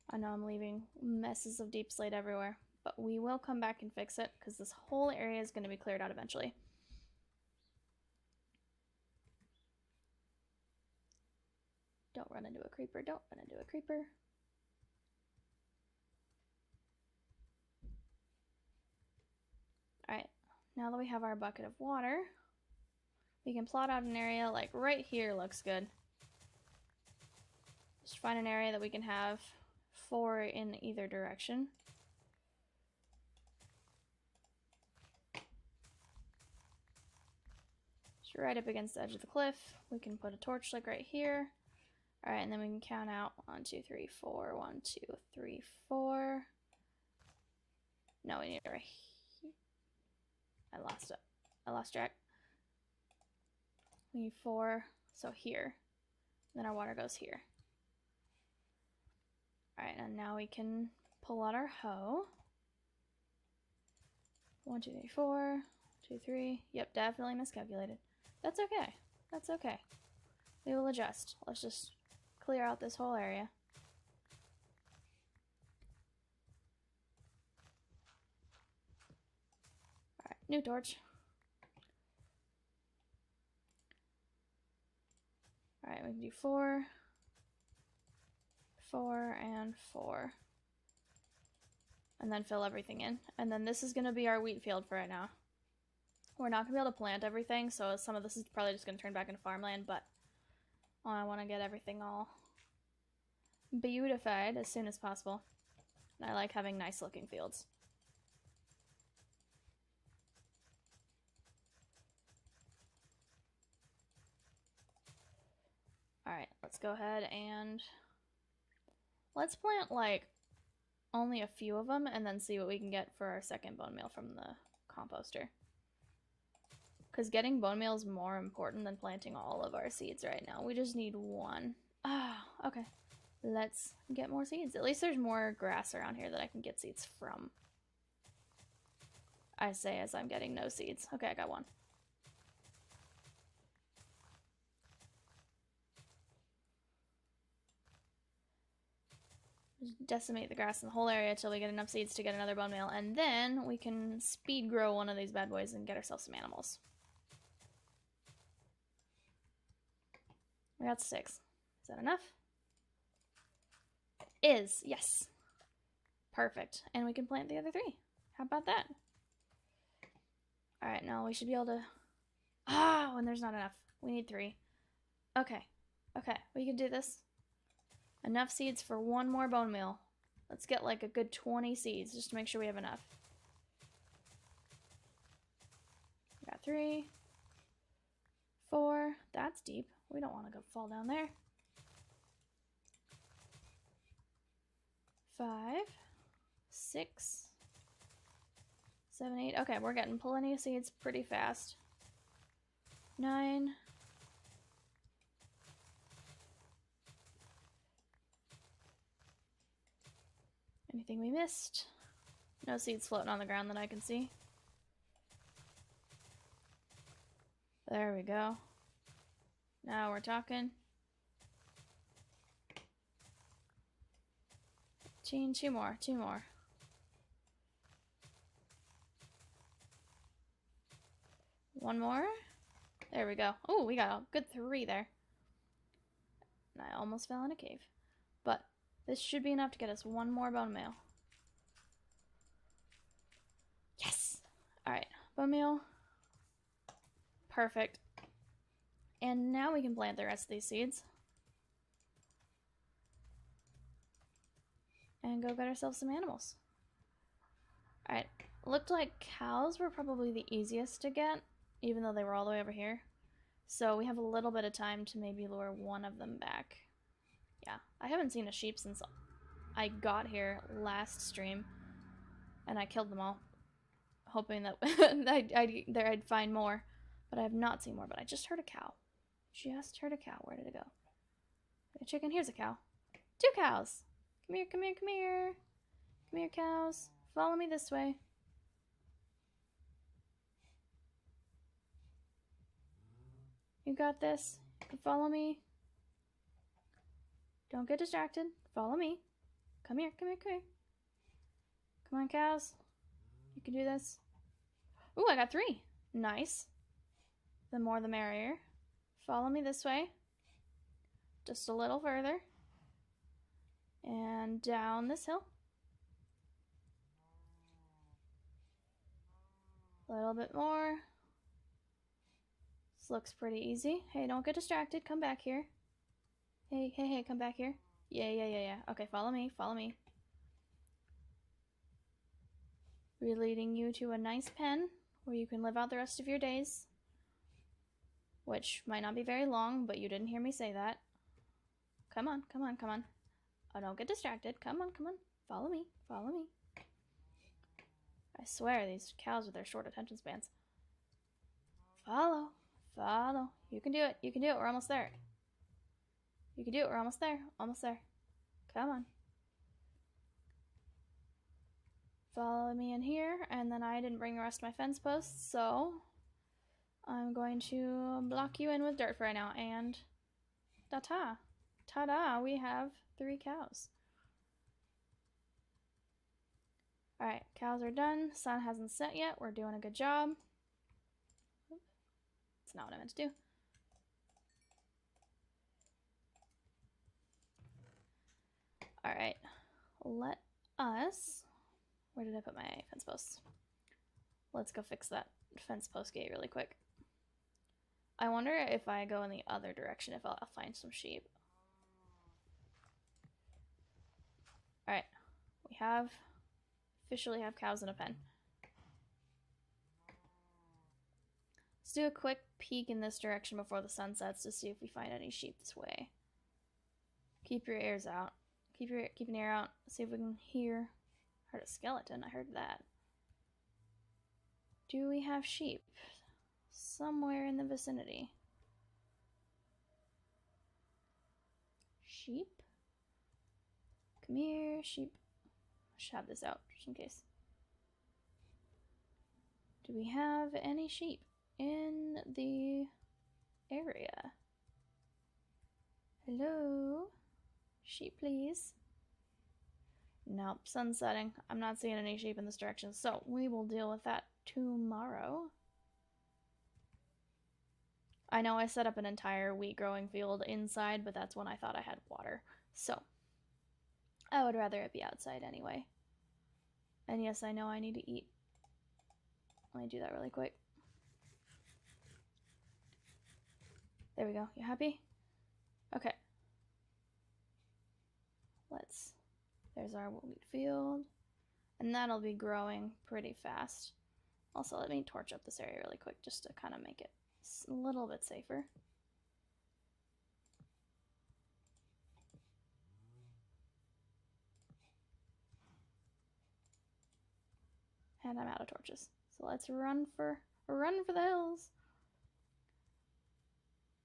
I know I'm leaving messes of deep slate everywhere, but we will come back and fix it because this whole area is going to be cleared out eventually. Don't run into a creeper, don't run into a creeper. Alright, now that we have our bucket of water, we can plot out an area like right here looks good. Just find an area that we can have 4 in either direction. Just right up against the edge of the cliff. We can put a torch like right here. Alright, and then we can count out 1, 2, 3, 4. 1, 2, 3, 4. No, we need it right here. I lost it. I lost track. We need 4, so here. Then our water goes here. Alright, and now we can pull out our hoe. 1, 2, 3, 4. 2, 3. Yep, definitely miscalculated. That's okay. That's okay. We will adjust. Let's just clear out this whole area. Alright, new torch. Alright, we can do 4. 4 and 4. And then fill everything in. And then this is going to be our wheat field for right now. We're not going to be able to plant everything, so some of this is probably just going to turn back into farmland, but I want to get everything all beautified as soon as possible. And I like having nice looking fields. Alright, let's go ahead and let's plant like only a few of them and then see what we can get for our second bone meal from the composter. Because getting bone meal is more important than planting all of our seeds right now. We just need one. Ah, okay. Let's get more seeds. At least there's more grass around here that I can get seeds from. I say as I'm getting no seeds. Okay, I got one. Just decimate the grass in the whole area until we get enough seeds to get another bone meal. And then we can speed grow one of these bad boys and get ourselves some animals. We got 6. Is that enough? It is. Yes. Perfect. And we can plant the other 3. How about that? Alright, now we should be able to... Oh, and there's not enough. We need 3. Okay. Okay, we can do this. Enough seeds for one more bone meal. Let's get like a good 20 seeds just to make sure we have enough. We got 3. 4. That's deep. We don't want to go fall down there. 5. 6. 7, 8. Okay, we're getting plenty of seeds pretty fast. 9. Anything we missed? No seeds floating on the ground that I can see. There we go. Now we're talking. 2 more, 2 more. One more. There we go. Oh, we got a good 3 there. And I almost fell in a cave. But this should be enough to get us one more bone meal. Yes! Alright, bone meal. Perfect. And now we can plant the rest of these seeds. And go get ourselves some animals. Alright, looked like cows were probably the easiest to get, even though they were all the way over here. So we have a little bit of time to maybe lure one of them back. Yeah, I haven't seen a sheep since I got here last stream, and I killed them all, hoping that I'd find more, but I have not seen more. But I just heard a cow. Just heard a cow. Where did it go? A chicken. Here's a cow. 2 cows. Come here, come here, come here. Come here, cows. Follow me this way. You got this. You can follow me. Don't get distracted. Follow me. Come here, come here, come here. Come on, cows. You can do this. Ooh, I got 3. Nice. The more the merrier. Follow me this way. Just a little further. And down this hill. A little bit more. This looks pretty easy. Hey, don't get distracted. Come back here. Hey, hey, hey, come back here. Yeah. Okay, follow me, follow me. We're leading you to a nice pen where you can live out the rest of your days. Which might not be very long, but you didn't hear me say that. Come on, come on, come on. Oh, don't get distracted. Come on, come on. Follow me, follow me. I swear, these cows with their short attention spans. Follow, follow. You can do it, you can do it. We're almost there. You can do it. We're almost there. Almost there. Come on. Follow me in here, and then I didn't bring the rest of my fence posts, so I'm going to block you in with dirt for right now, and ta-ta. Ta-da, we have 3 cows. Alright, cows are done. Sun hasn't set yet. We're doing a good job. That's not what I meant to do. Alright. Let us... Where did I put my fence posts? Let's go fix that fence post gate really quick. I wonder if I go in the other direction if I'll find some sheep. Alright. We officially have cows in a pen. Let's do a quick peek in this direction before the sun sets to see if we find any sheep this way. Keep your ears out. Keep an ear out. See if we can hear. Heard a skeleton. I heard that. Do we have sheep somewhere in the vicinity? Sheep? Come here, sheep. I should have this out just in case. Do we have any sheep in the area? Hello? Sheep, please. Nope, sun's setting. I'm not seeing any sheep in this direction, so we will deal with that tomorrow. I know I set up an entire wheat growing field inside, but that's when I thought I had water. So, I would rather it be outside anyway. And yes, I know I need to eat. Let me do that really quick. There we go. You happy? Okay. There's our wheat field. And that'll be growing pretty fast. Also, let me torch up this area really quick just to kind of make it a little bit safer. And I'm out of torches. So let's run for the hills.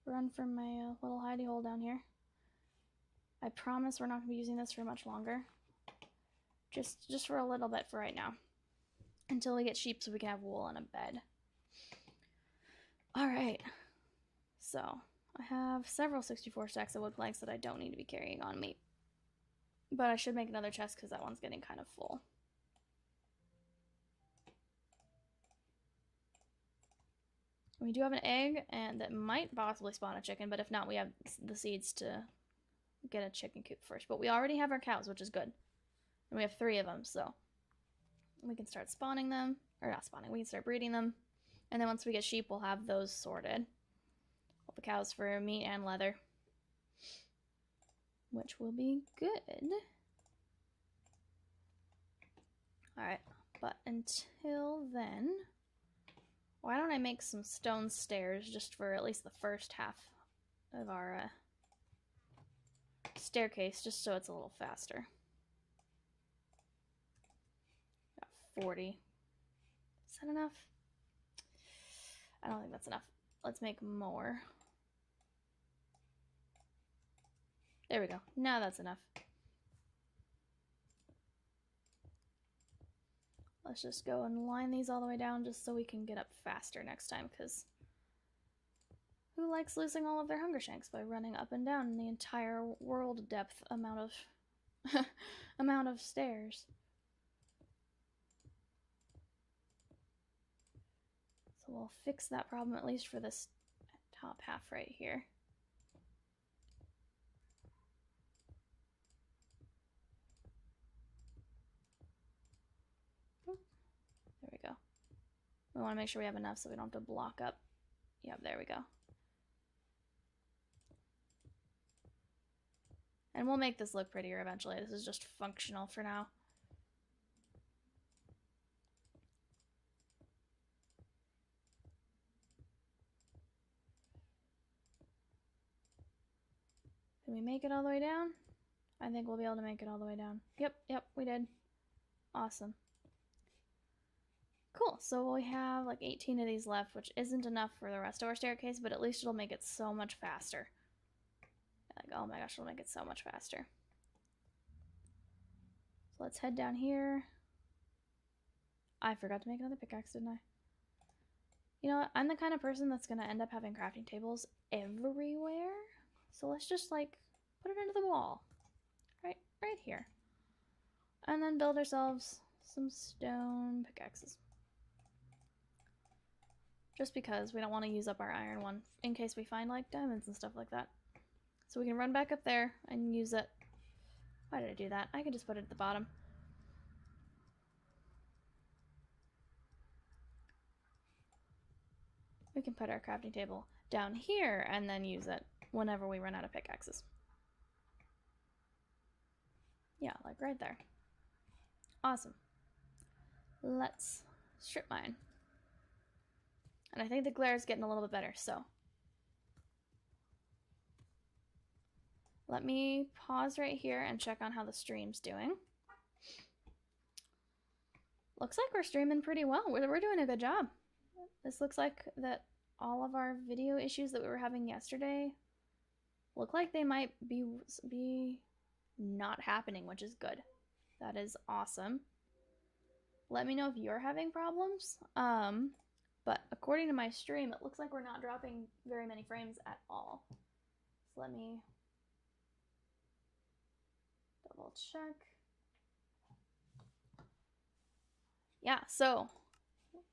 Run from my little hidey hole down here. I promise we're not going to be using this for much longer. Just for a little bit for right now. Until we get sheep so we can have wool and a bed. Alright. So, I have several 64 stacks of wood planks that I don't need to be carrying on me. But I should make another chest because that one's getting kind of full. We do have an egg, and that might possibly spawn a chicken, but if not, we have the seeds to get a chicken coop first. But we already have our cows, which is good. And we have 3 of them, so we can start spawning them. Or not spawning, we can start breeding them. And then once we get sheep, we'll have those sorted. All the cows for meat and leather. Which will be good. Alright, but until then... Why don't I make some stone stairs just for at least the first half of our staircase, just so it's a little faster. Got 40. Is that enough? I don't think that's enough. Let's make more. There we go. Now that's enough. Let's just go and line these all the way down just so we can get up faster next time, because who likes losing all of their hunger shanks by running up and down the entire world depth amount of amount of stairs? So we'll fix that problem at least for this top half right here. There we go. We want to make sure we have enough so we don't have to block up. Yep, there we go. And we'll make this look prettier eventually. This is just functional for now. Can we make it all the way down? I think we'll be able to make it all the way down. Yep, we did. Awesome. Cool, so we have like 18 of these left, which isn't enough for the rest of our staircase, but at least it'll make it so much faster. Like, oh my gosh, it'll make it so much faster. So let's head down here. I forgot to make another pickaxe, didn't I? You know what? I'm the kind of person that's going to end up having crafting tables everywhere. So let's just, like, put it into the wall. Right here. And then build ourselves some stone pickaxes. Just because we don't want to use up our iron one in case we find, like, diamonds and stuff like that. So we can run back up there and use it Why did I do that? I could just put it at the bottom. We can put our crafting table down here and then use it whenever we run out of pickaxes. Yeah, like right there. Awesome. Let's strip mine. And I think the glare is getting a little bit better, so. Let me pause right here and check on how the stream's doing. Looks like we're streaming pretty well. We're doing a good job. This looks like that all of our video issues that we were having yesterday look like they might be not happening, which is good. That is awesome. Let me know if you're having problems. But according to my stream, it looks like we're not dropping very many frames at all. So let me double check. Yeah, so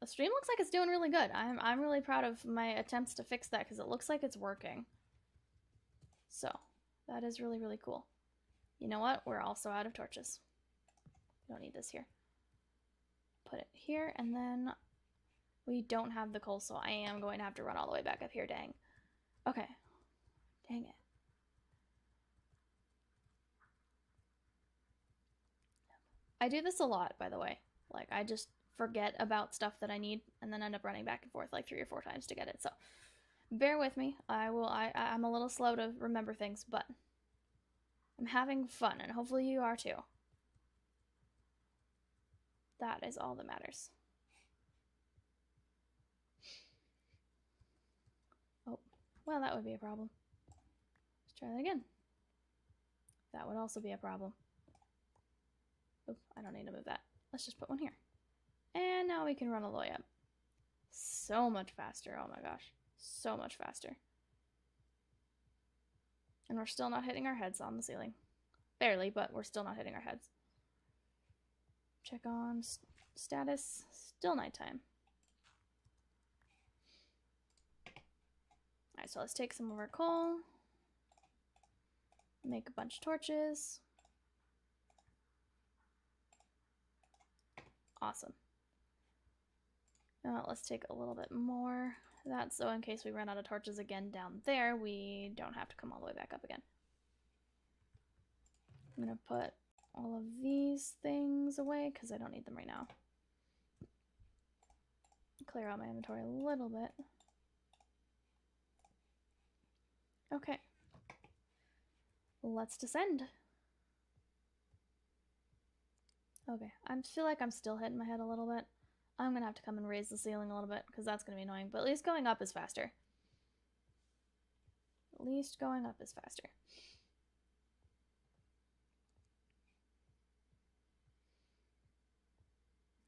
the stream looks like it's doing really good. I'm really proud of my attempts to fix that because it looks like it's working. So that is really, really cool. You know what? We're also out of torches. We don't need this here. Put it here, and then we don't have the coal, so I am going to have to run all the way back up here, dang. Okay. Dang it. I do this a lot, by the way. Like, I just forget about stuff that I need and then end up running back and forth like 3 or 4 times to get it. So bear with me. I'm a little slow to remember things, but I'm having fun, and hopefully you are too. That is all that matters. Oh, well, that would be a problem. Let's try that again. That would also be a problem. Oop, I don't need to move that. Let's just put one here. And now we can run all the way up. So much faster. Oh my gosh. So much faster. And we're still not hitting our heads on the ceiling. Barely, but we're still not hitting our heads. Check on status. Still nighttime. Alright, so let's take some of our coal. Make a bunch of torches. Awesome. Now let's take a little bit more. That's so in case we run out of torches again down there, we don't have to come all the way back up again. I'm gonna put all of these things away because I don't need them right now. Clear out my inventory a little bit. Okay. Let's descend. Okay, I feel like I'm still hitting my head a little bit. I'm gonna have to come and raise the ceiling a little bit because that's gonna be annoying, but at least going up is faster. At least going up is faster.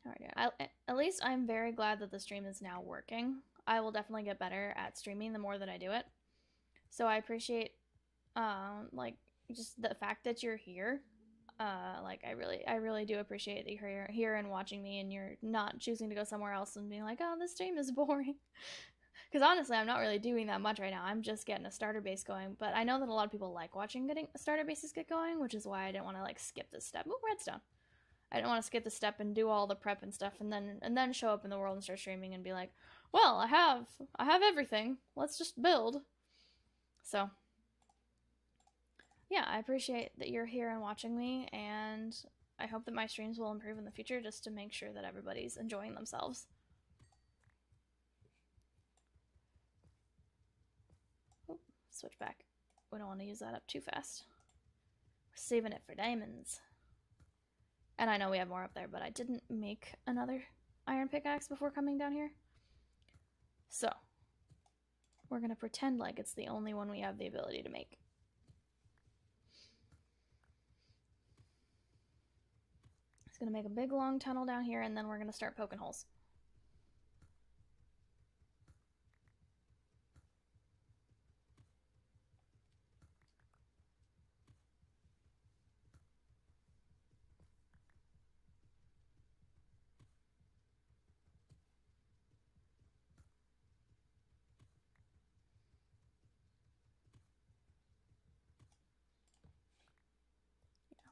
Alright, at least I'm very glad that the stream is now working. I will definitely get better at streaming the more that I do it. So I appreciate, like, just the fact that you're here. Like, I really do appreciate that you're here and watching me, and you're not choosing to go somewhere else and being like, oh, this stream is boring. Because honestly, I'm not really doing that much right now. I'm just getting a starter base going. But I know that a lot of people like watching getting starter bases get going, which is why I didn't want to, like, skip this step. Ooh, redstone. I didn't want to skip the step and do all the prep and stuff, and then show up in the world and start streaming and be like, well, I have everything. Let's just build. So yeah, I appreciate that you're here and watching me, and I hope that my streams will improve in the future just to make sure that everybody's enjoying themselves. Oh, switch back. We don't want to use that up too fast. We're saving it for diamonds. And I know we have more up there, but I didn't make another iron pickaxe before coming down here. So we're going to pretend like it's the only one we have the ability to make. It's going to make a big long tunnel down here, and then we're going to start poking holes.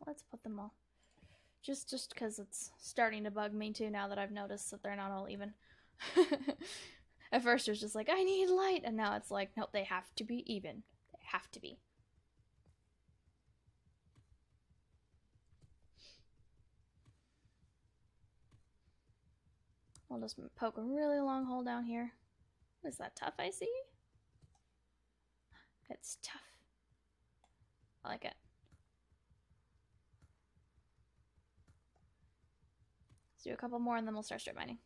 let's put them all. Just because it's starting to bug me too now that I've noticed that they're not all even. At first it was just like, I need light, and now it's like, nope, they have to be even. They have to be. I'll just poke a really long hole down here. Is that tough, I see? It's tough. I like it. Let's do a couple more and then we'll start strip mining.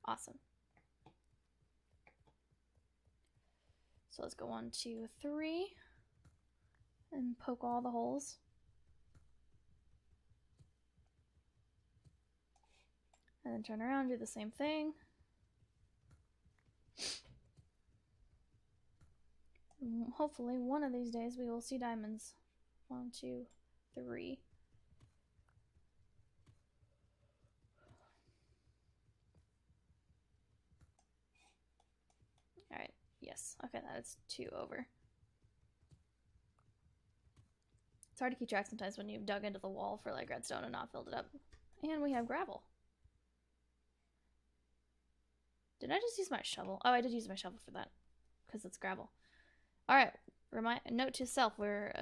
Awesome. So let's go 1, 2, 3 and poke all the holes. And then turn around, do the same thing. And hopefully one of these days we will see diamonds. 1, 2, 3. Alright, yes. Okay, that is 2 over. It's hard to keep track sometimes when you've dug into the wall for like redstone and not filled it up. And we have gravel. Did I just use my shovel? Oh, I did use my shovel for that. Because it's gravel. Alright, note to self, we're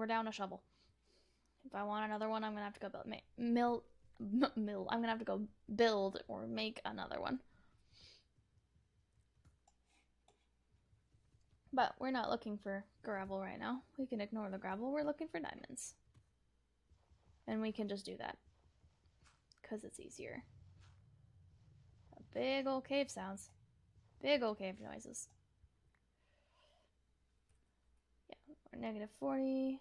down a shovel. If I want another one, I'm gonna have to go I'm gonna have to go build or make another one. But we're not looking for gravel right now. We can ignore the gravel. We're looking for diamonds. And we can just do that. Because it's easier. Big old cave sounds. Big old cave noises. Yeah, we're negative 40.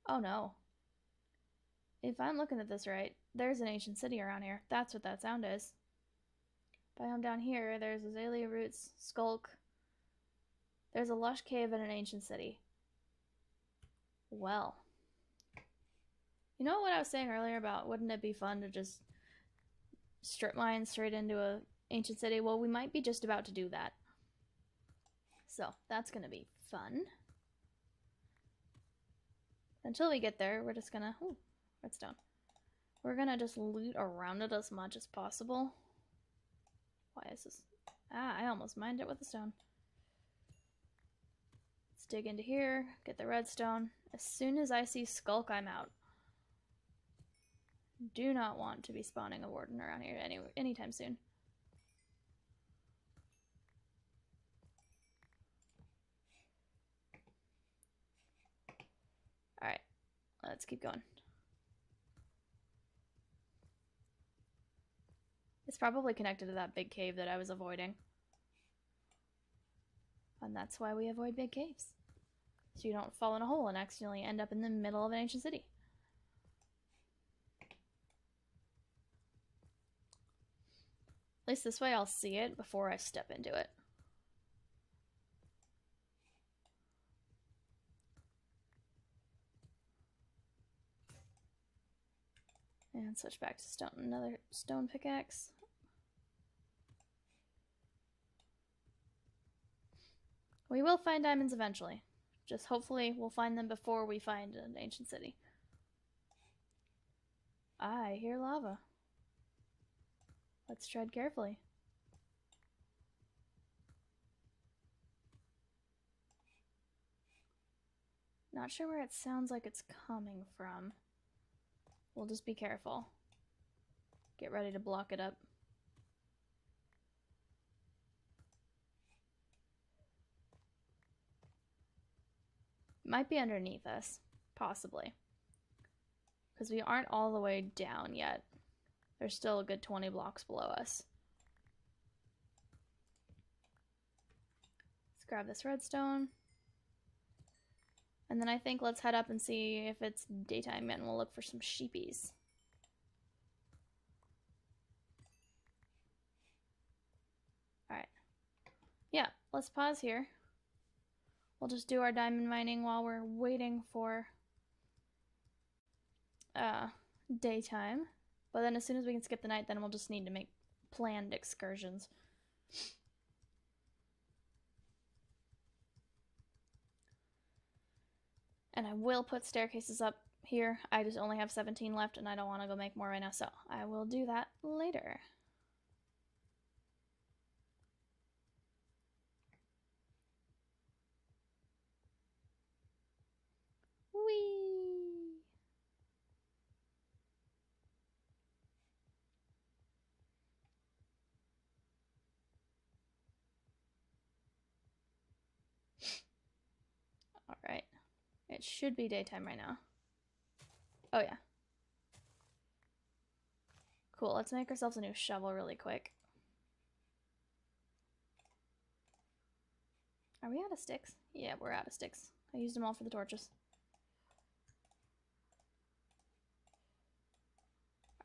Oh no. If I'm looking at this right, there's an ancient city around here. That's what that sound is. Biome down here, there's azalea roots, skulk. There's a lush cave and an ancient city. Well. You know what I was saying earlier about wouldn't it be fun to just strip mine straight into an ancient city? Well, we might be just about to do that. So, that's going to be fun. Until we get there, we're just going to... Ooh, redstone. We're going to just loot around it as much as possible. Why is this? Ah, I almost mined it with the stone. Let's dig into here, get the redstone. As soon as I see skulk, I'm out. Do not want to be spawning a warden around here anytime soon. Alright, let's keep going. It's probably connected to that big cave that I was avoiding. And that's why we avoid big caves. So you don't fall in a hole and accidentally end up in the middle of an ancient city. At least this way I'll see it before I step into it. And switch back to stone, another stone pickaxe. We will find diamonds eventually. Just hopefully we'll find them before we find an ancient city. I hear lava. Let's tread carefully. Not sure where it sounds like it's coming from. We'll just be careful. Get ready to block it up. Might be underneath us. Possibly. Because we aren't all the way down yet. There's still a good 20 blocks below us. Let's grab this redstone. And then I think let's head up and see if it's daytime and we'll look for some sheepies. Alright. Yeah, let's pause here. We'll just do our diamond mining while we're waiting for daytime. But then as soon as we can skip the night, then we'll just need to make planned excursions. And I will put staircases up here. I just only have 17 left and I don't want to go make more right now, so I will do that later. Whee! Alright. It should be daytime right now. Oh yeah. Cool, let's make ourselves a new shovel really quick. Are we out of sticks? Yeah, we're out of sticks. I used them all for the torches.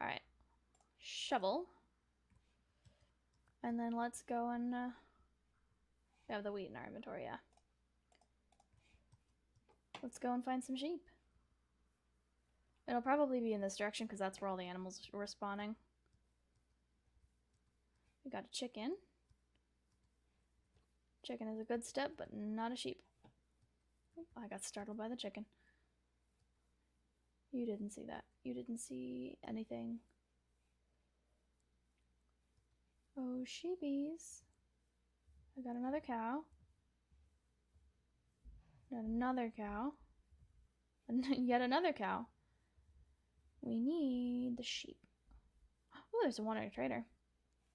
Alright. Shovel. And then let's go and we have the wheat in our inventory, yeah. Let's go and find some sheep. It'll probably be in this direction because that's where all the animals were spawning. We got a chicken. Chicken is a good step, but not a sheep. Oh, I got startled by the chicken. You didn't see that. You didn't see anything. Oh, sheepies. I got another cow. Got another cow. And yet another cow. We need the sheep. Oh, there's a one-eyed trader.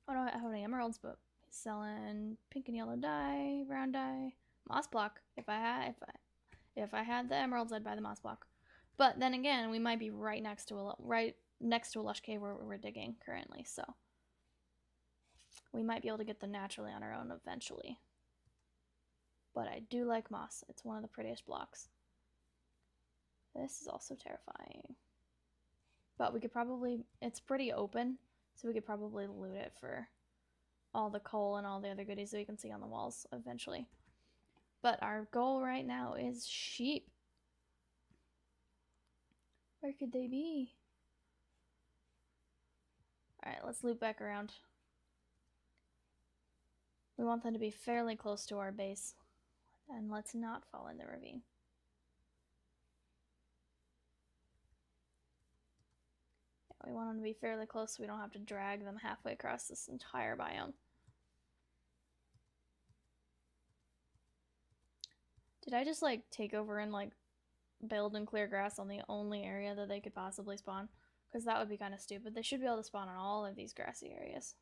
I don't have any emeralds, but he's selling pink and yellow dye, brown dye, moss block. If I had the emeralds, I'd buy the moss block. But then again, we might be right next to a lush cave where we're digging currently, so we might be able to get them naturally on our own eventually. But I do like moss. It's one of the prettiest blocks. This is also terrifying. But we could probably, it's pretty open, so we could probably loot it for all the coal and all the other goodies that we can see on the walls eventually. But our goal right now is sheep. Where could they be? Alright, let's loop back around. We want them to be fairly close to our base. And let's not fall in the ravine. We want them to be fairly close so we don't have to drag them halfway across this entire biome. Did I just like take over and like build and clear grass on the only area that they could possibly spawn? Because that would be kind of stupid. They should be able to spawn on all of these grassy areas.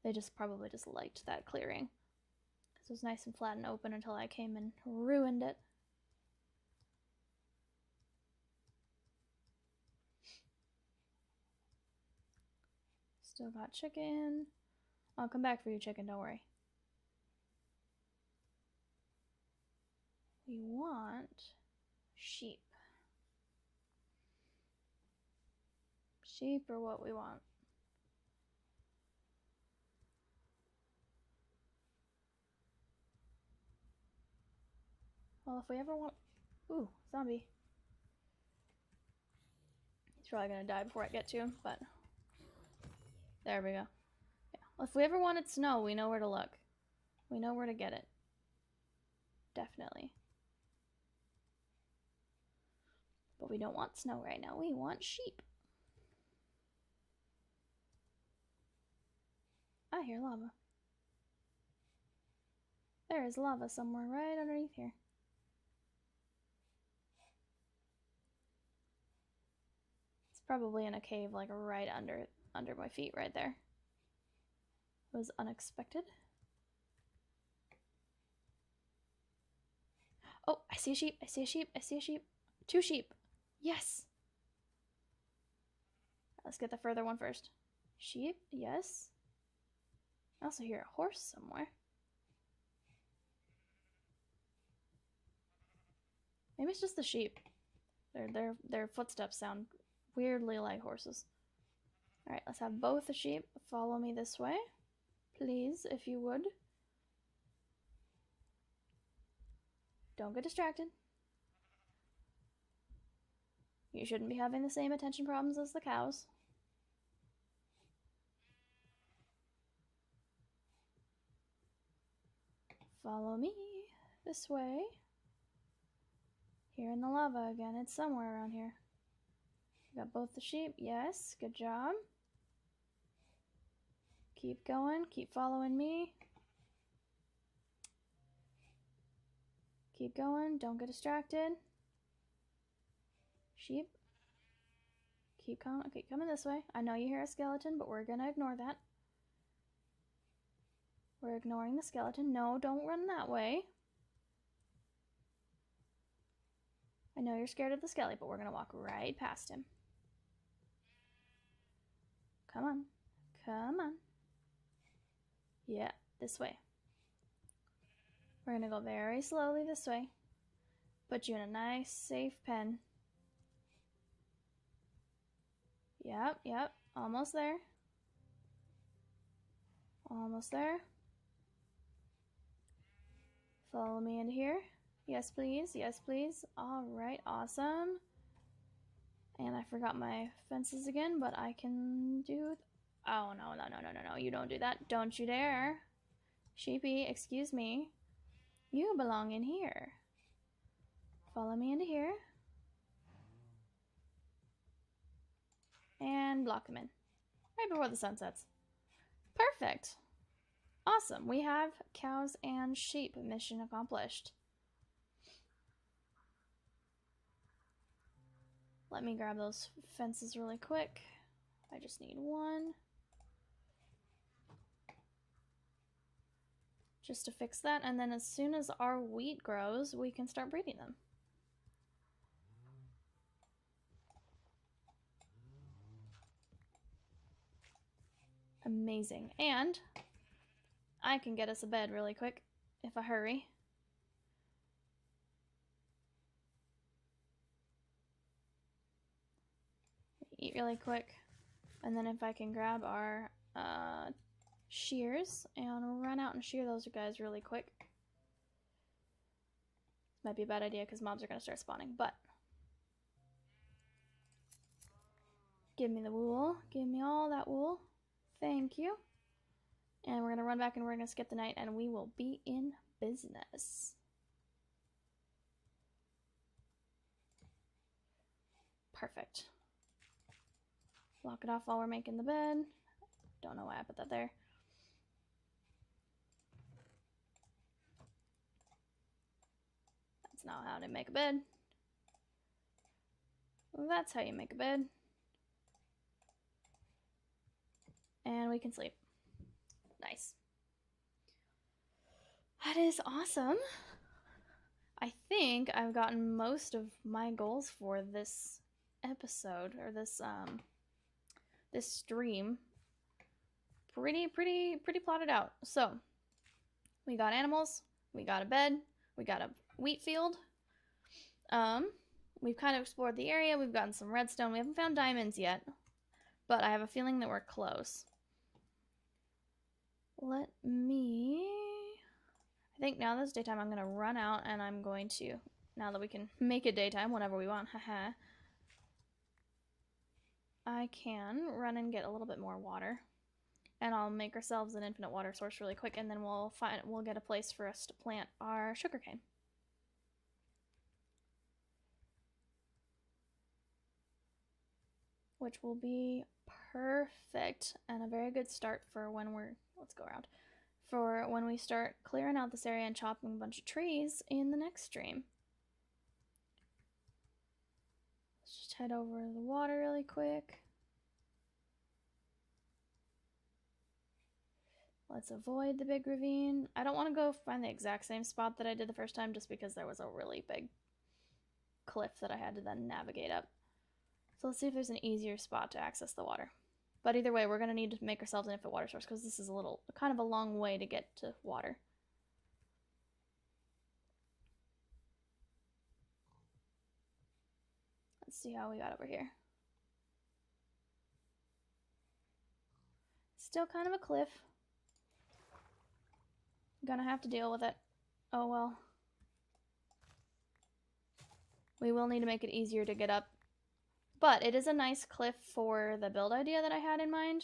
They just probably just liked that clearing. Because it was nice and flat and open until I came and ruined it. Still got chicken. I'll come back for you, chicken, don't worry. We want sheep. Sheep are what we want. Well, if we ever want... Ooh, zombie. He's probably gonna die before I get to him, but... There we go. Yeah. Well, if we ever wanted snow, we know where to look. We know where to get it. Definitely. But we don't want snow right now. We want sheep. I hear lava. There is lava somewhere right underneath here. It's probably in a cave like right under my feet right there. It was unexpected. Oh, I see a sheep. I see a sheep. I see a sheep. 2 sheep. Yes. Let's get the further one first. Sheep, yes. I also hear a horse somewhere. Maybe it's just the sheep. Their footsteps sound weirdly like horses. Alright, let's have both the sheep follow me this way. Please, if you would. Don't get distracted. You shouldn't be having the same attention problems as the cows. Follow me this way. Here in the lava again. It's somewhere around here. Got both the sheep. Yes, good job. Keep going. Keep following me. Keep going. Don't get distracted. Sheep. Keep coming this way. I know you hear a skeleton, but we're gonna ignore that. We're ignoring the skeleton. No, don't run that way. I know you're scared of the skelly, but we're gonna walk right past him. Come on. Come on. Yeah, this way. We're gonna go very slowly this way. Put you in a nice, safe pen. Yep. Almost there. Almost there. Follow me into here. Yes, please. Yes, please. All right, awesome. And I forgot my fences again, but I can do... Oh, no. You don't do that. Don't you dare. Sheepy, excuse me. You belong in here. Follow me into here. And block them in. Right before the sun sets. Perfect. Awesome. We have cows and sheep. Mission accomplished. Let me grab those fences really quick. I just need one. Just to fix that. And then as soon as our wheat grows, we can start breeding them. Amazing. And I can get us a bed really quick if I hurry. Eat really quick. And then if I can grab our shears and run out and shear those guys really quick. Might be a bad idea because mobs are going to start spawning, but give me the wool. Give me all that wool. Thank you. And we're going to run back and we're going to skip the night and we will be in business. Perfect. Lock it off while we're making the bed. Don't know why I put that there. That's not how to make a bed. That's how you make a bed. And we can sleep. Nice. That is awesome. I think I've gotten most of my goals for this episode, or this stream pretty plotted out. So we got animals, we got a bed, we got a wheat field. We've kind of explored the area. We've gotten some redstone. We haven't found diamonds yet, but I have a feeling that we're close. I think now that it's daytime, I'm going to run out and I'm going to, now that we can make it daytime whenever we want, haha, I can run and get a little bit more water. And I'll make ourselves an infinite water source really quick, and then we'll get a place for us to plant our sugarcane. Which will be perfect and a very good start for when for when we start clearing out this area and chopping a bunch of trees in the next stream. Let's just head over to the water really quick. Let's avoid the big ravine. I don't want to go find the exact same spot that I did the first time just because there was a really big cliff that I had to then navigate up. So let's see if there's an easier spot to access the water. But either way, we're going to need to make ourselves an infinite water source because this is kind of a long way to get to water. Let's see how we got over here. Still kind of a cliff. Gonna have to deal with it. Oh well. We will need to make it easier to get up. But it is a nice cliff for the build idea that I had in mind.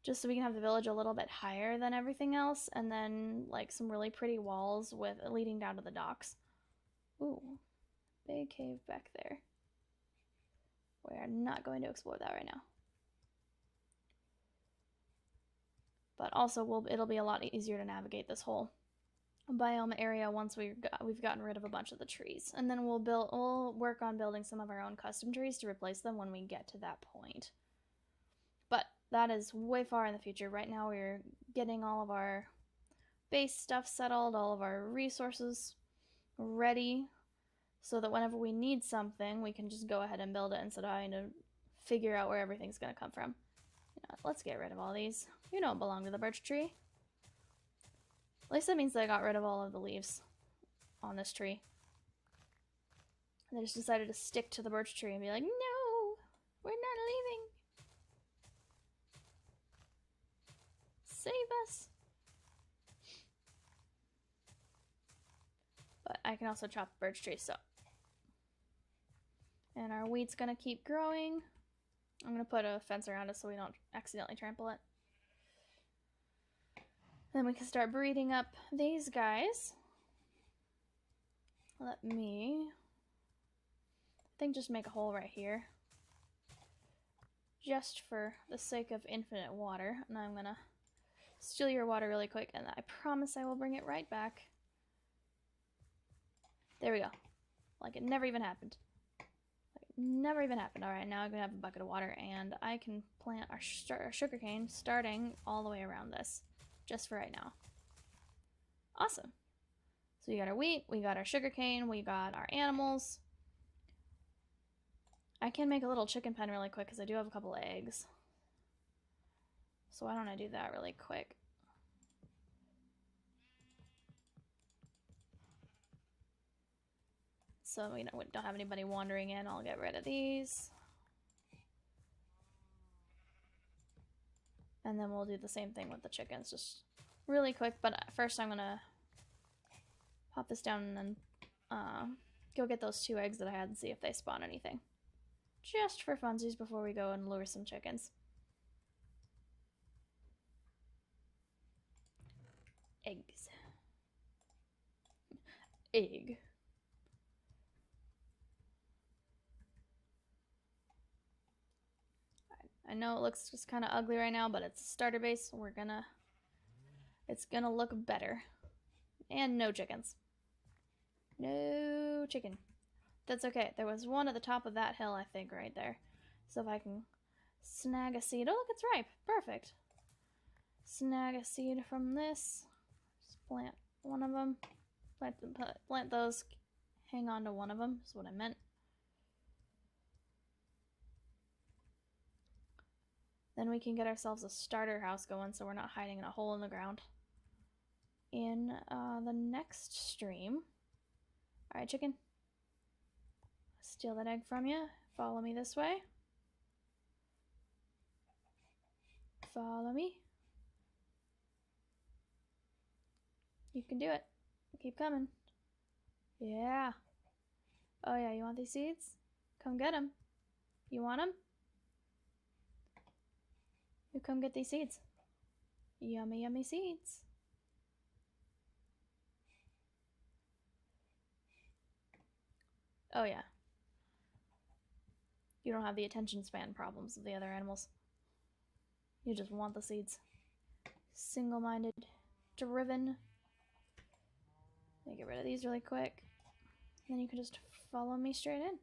just so we can have the village a little bit higher than everything else, and then like some really pretty walls with leading down to the docks. Ooh, big cave back there. We are not going to explore that right now. But also, it'll be a lot easier to navigate this whole biome area once we've gotten rid of a bunch of the trees, and then we'll work on building some of our own custom trees to replace them when we get to that point. But that is way far in the future. Right now we're getting all of our base stuff settled, all of our resources ready, so that whenever we need something, we can just go ahead and build it instead of having to figure out where everything's going to come from. Let's get rid of all these. You don't belong to the birch tree. At least that means they got rid of all of the leaves on this tree. They just decided to stick to the birch tree and be like, no, we're not leaving. Save us. But I can also chop the birch tree, so. And our wheat's gonna keep growing. I'm gonna put a fence around it so we don't accidentally trample it. Then we can start breeding up these guys. Let me, I think, just make a hole right here. Just for the sake of infinite water. And I'm gonna steal your water really quick, and I promise I will bring it right back. There we go. Like it never even happened. Never even happened. Alright, now I'm gonna have a bucket of water, and I can plant our sugarcane starting all the way around this. Just for right now. Awesome. So we got our wheat, we got our sugarcane, we got our animals. I can make a little chicken pen really quick because I do have a couple eggs. So why don't I do that really quick? So we don't have anybody wandering in. I'll get rid of these. And then we'll do the same thing with the chickens, just really quick. But first I'm gonna pop this down and then go get those 2 eggs that I had and see if they spawn anything. Just for funsies before we go and lure some chickens. Eggs. Egg. I know it looks just kind of ugly right now, but it's a starter base. It's gonna look better. And no chickens. No chicken. That's okay. There was one at the top of that hill, I think, right there. So if I can snag a seed. Oh, look, it's ripe. Perfect. Snag a seed from this. Just plant one of them. Plant those. Hang on to one of them is what I meant. Then we can get ourselves a starter house going so we're not hiding in a hole in the ground. In the next stream. Alright, chicken. Steal that egg from you. Follow me this way. Follow me. You can do it. Keep coming. Yeah. Oh yeah, you want these seeds? Come get them. You want them? You come get these seeds. Yummy, yummy seeds. Oh yeah. You don't have the attention span problems of the other animals. You just want the seeds. Single-minded, driven. Let me get rid of these really quick. Then you can just follow me straight in.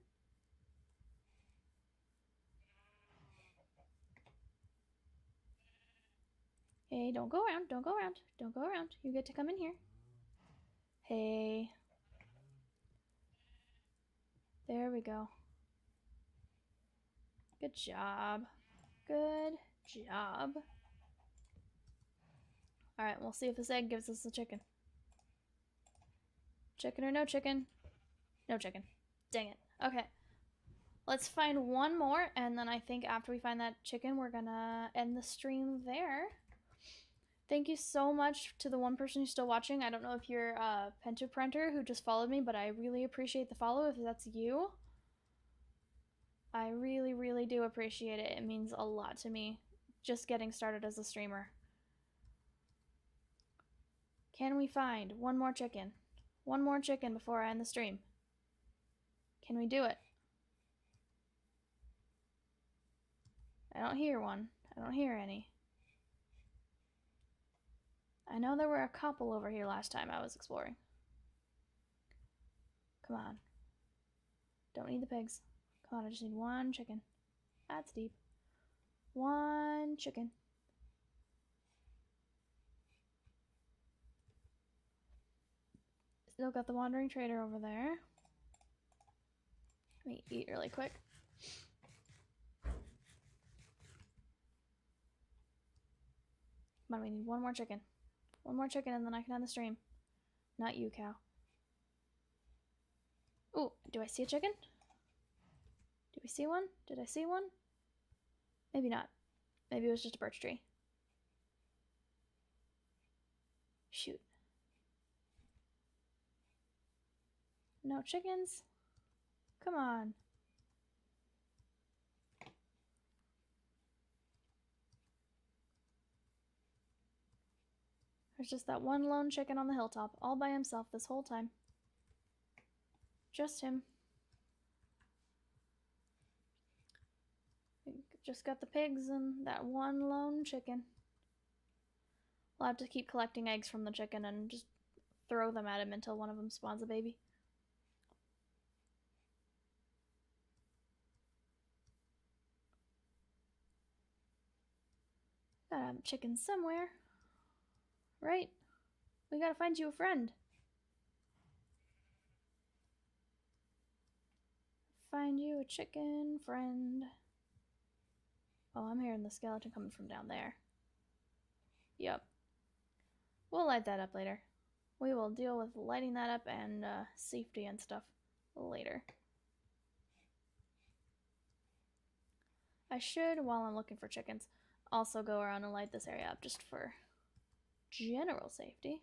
Hey, don't go around, don't go around, don't go around. You get to come in here. Hey. There we go. Good job. Good job. Alright, we'll see if this egg gives us a chicken. Chicken or no chicken? No chicken. Dang it. Okay. Let's find one more, and then I think after we find that chicken, we're gonna end the stream there. Thank you so much to the one person who's still watching. I don't know if you're Pentaprinter who just followed me, but I really appreciate the follow if that's you. I really, really do appreciate it. It means a lot to me. just getting started as a streamer. Can we find one more chicken? One more chicken before I end the stream. Can we do it? I don't hear one. I don't hear any. I know there were a couple over here last time I was exploring. Come on. Don't need the pigs. Come on, I just need one chicken. That's deep. One chicken. Still got the wandering trader over there. Let me eat really quick. Come on, we need one more chicken. One more chicken and then I can end the stream. Not you, cow. Ooh, do I see a chicken? Do we see one? Did I see one? Maybe not. Maybe it was just a birch tree. Shoot. No chickens? Come on. There's just that one lone chicken on the hilltop, all by himself this whole time. Just him. Just got the pigs and that one lone chicken. We'll have to keep collecting eggs from the chicken and just throw them at him until one of them spawns a baby. Gotta have a chicken somewhere. Right? We gotta find you a friend. Find you a chicken friend. Oh, I'm hearing the skeleton coming from down there. Yep. We'll light that up later. We will deal with lighting that up and safety and stuff later. I should, while I'm looking for chickens, also go around and light this area up just for general safety.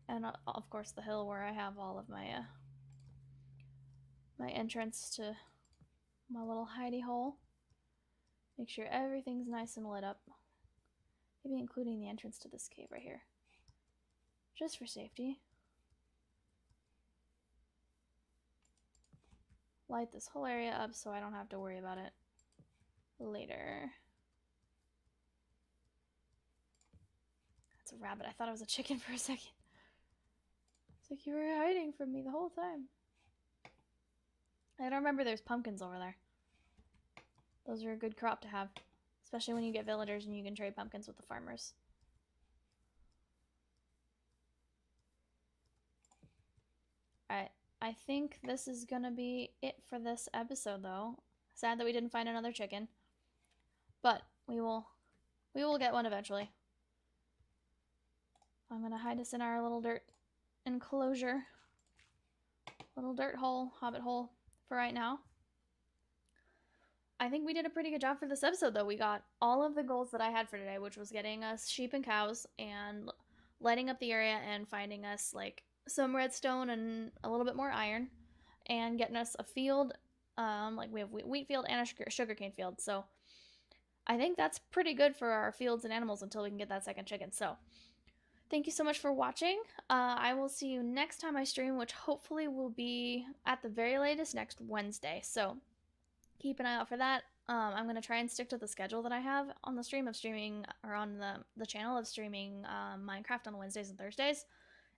And of course the hill where I have all of my my entrance to my little hidey hole. Make sure everything's nice and lit up. Maybe including the entrance to this cave right here. Just for safety. Light this whole area up so I don't have to worry about it later. That's a rabbit. I thought it was a chicken for a second. It's like you were hiding from me the whole time. I don't remember there's pumpkins over there. Those are a good crop to have. Especially when you get villagers and you can trade pumpkins with the farmers. Alright, I think this is gonna be it for this episode though. Sad that we didn't find another chicken. But we will get one eventually. I'm gonna hide us in our little dirt enclosure. Little dirt hole, hobbit hole for right now. I think we did a pretty good job for this episode though. We got all of the goals that I had for today, which was getting us sheep and cows and lighting up the area and finding us like some redstone and a little bit more iron and getting us a field. Like we have wheat field and a sugarcane field. So I think that's pretty good for our fields and animals until we can get that second chicken. So thank you so much for watching. I will see you next time I stream, which hopefully will be at the very latest next Wednesday. So keep an eye out for that. I'm going to try and stick to the schedule that I have on the stream of streaming, or on the channel of streaming Minecraft on Wednesdays and Thursdays.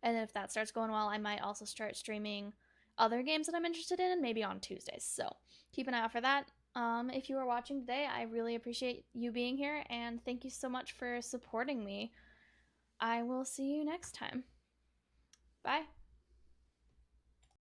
And if that starts going well, I might also start streaming other games that I'm interested in, maybe on Tuesdays. So keep an eye out for that. If you are watching today, I really appreciate you being here, and thank you so much for supporting me. I will see you next time. Bye.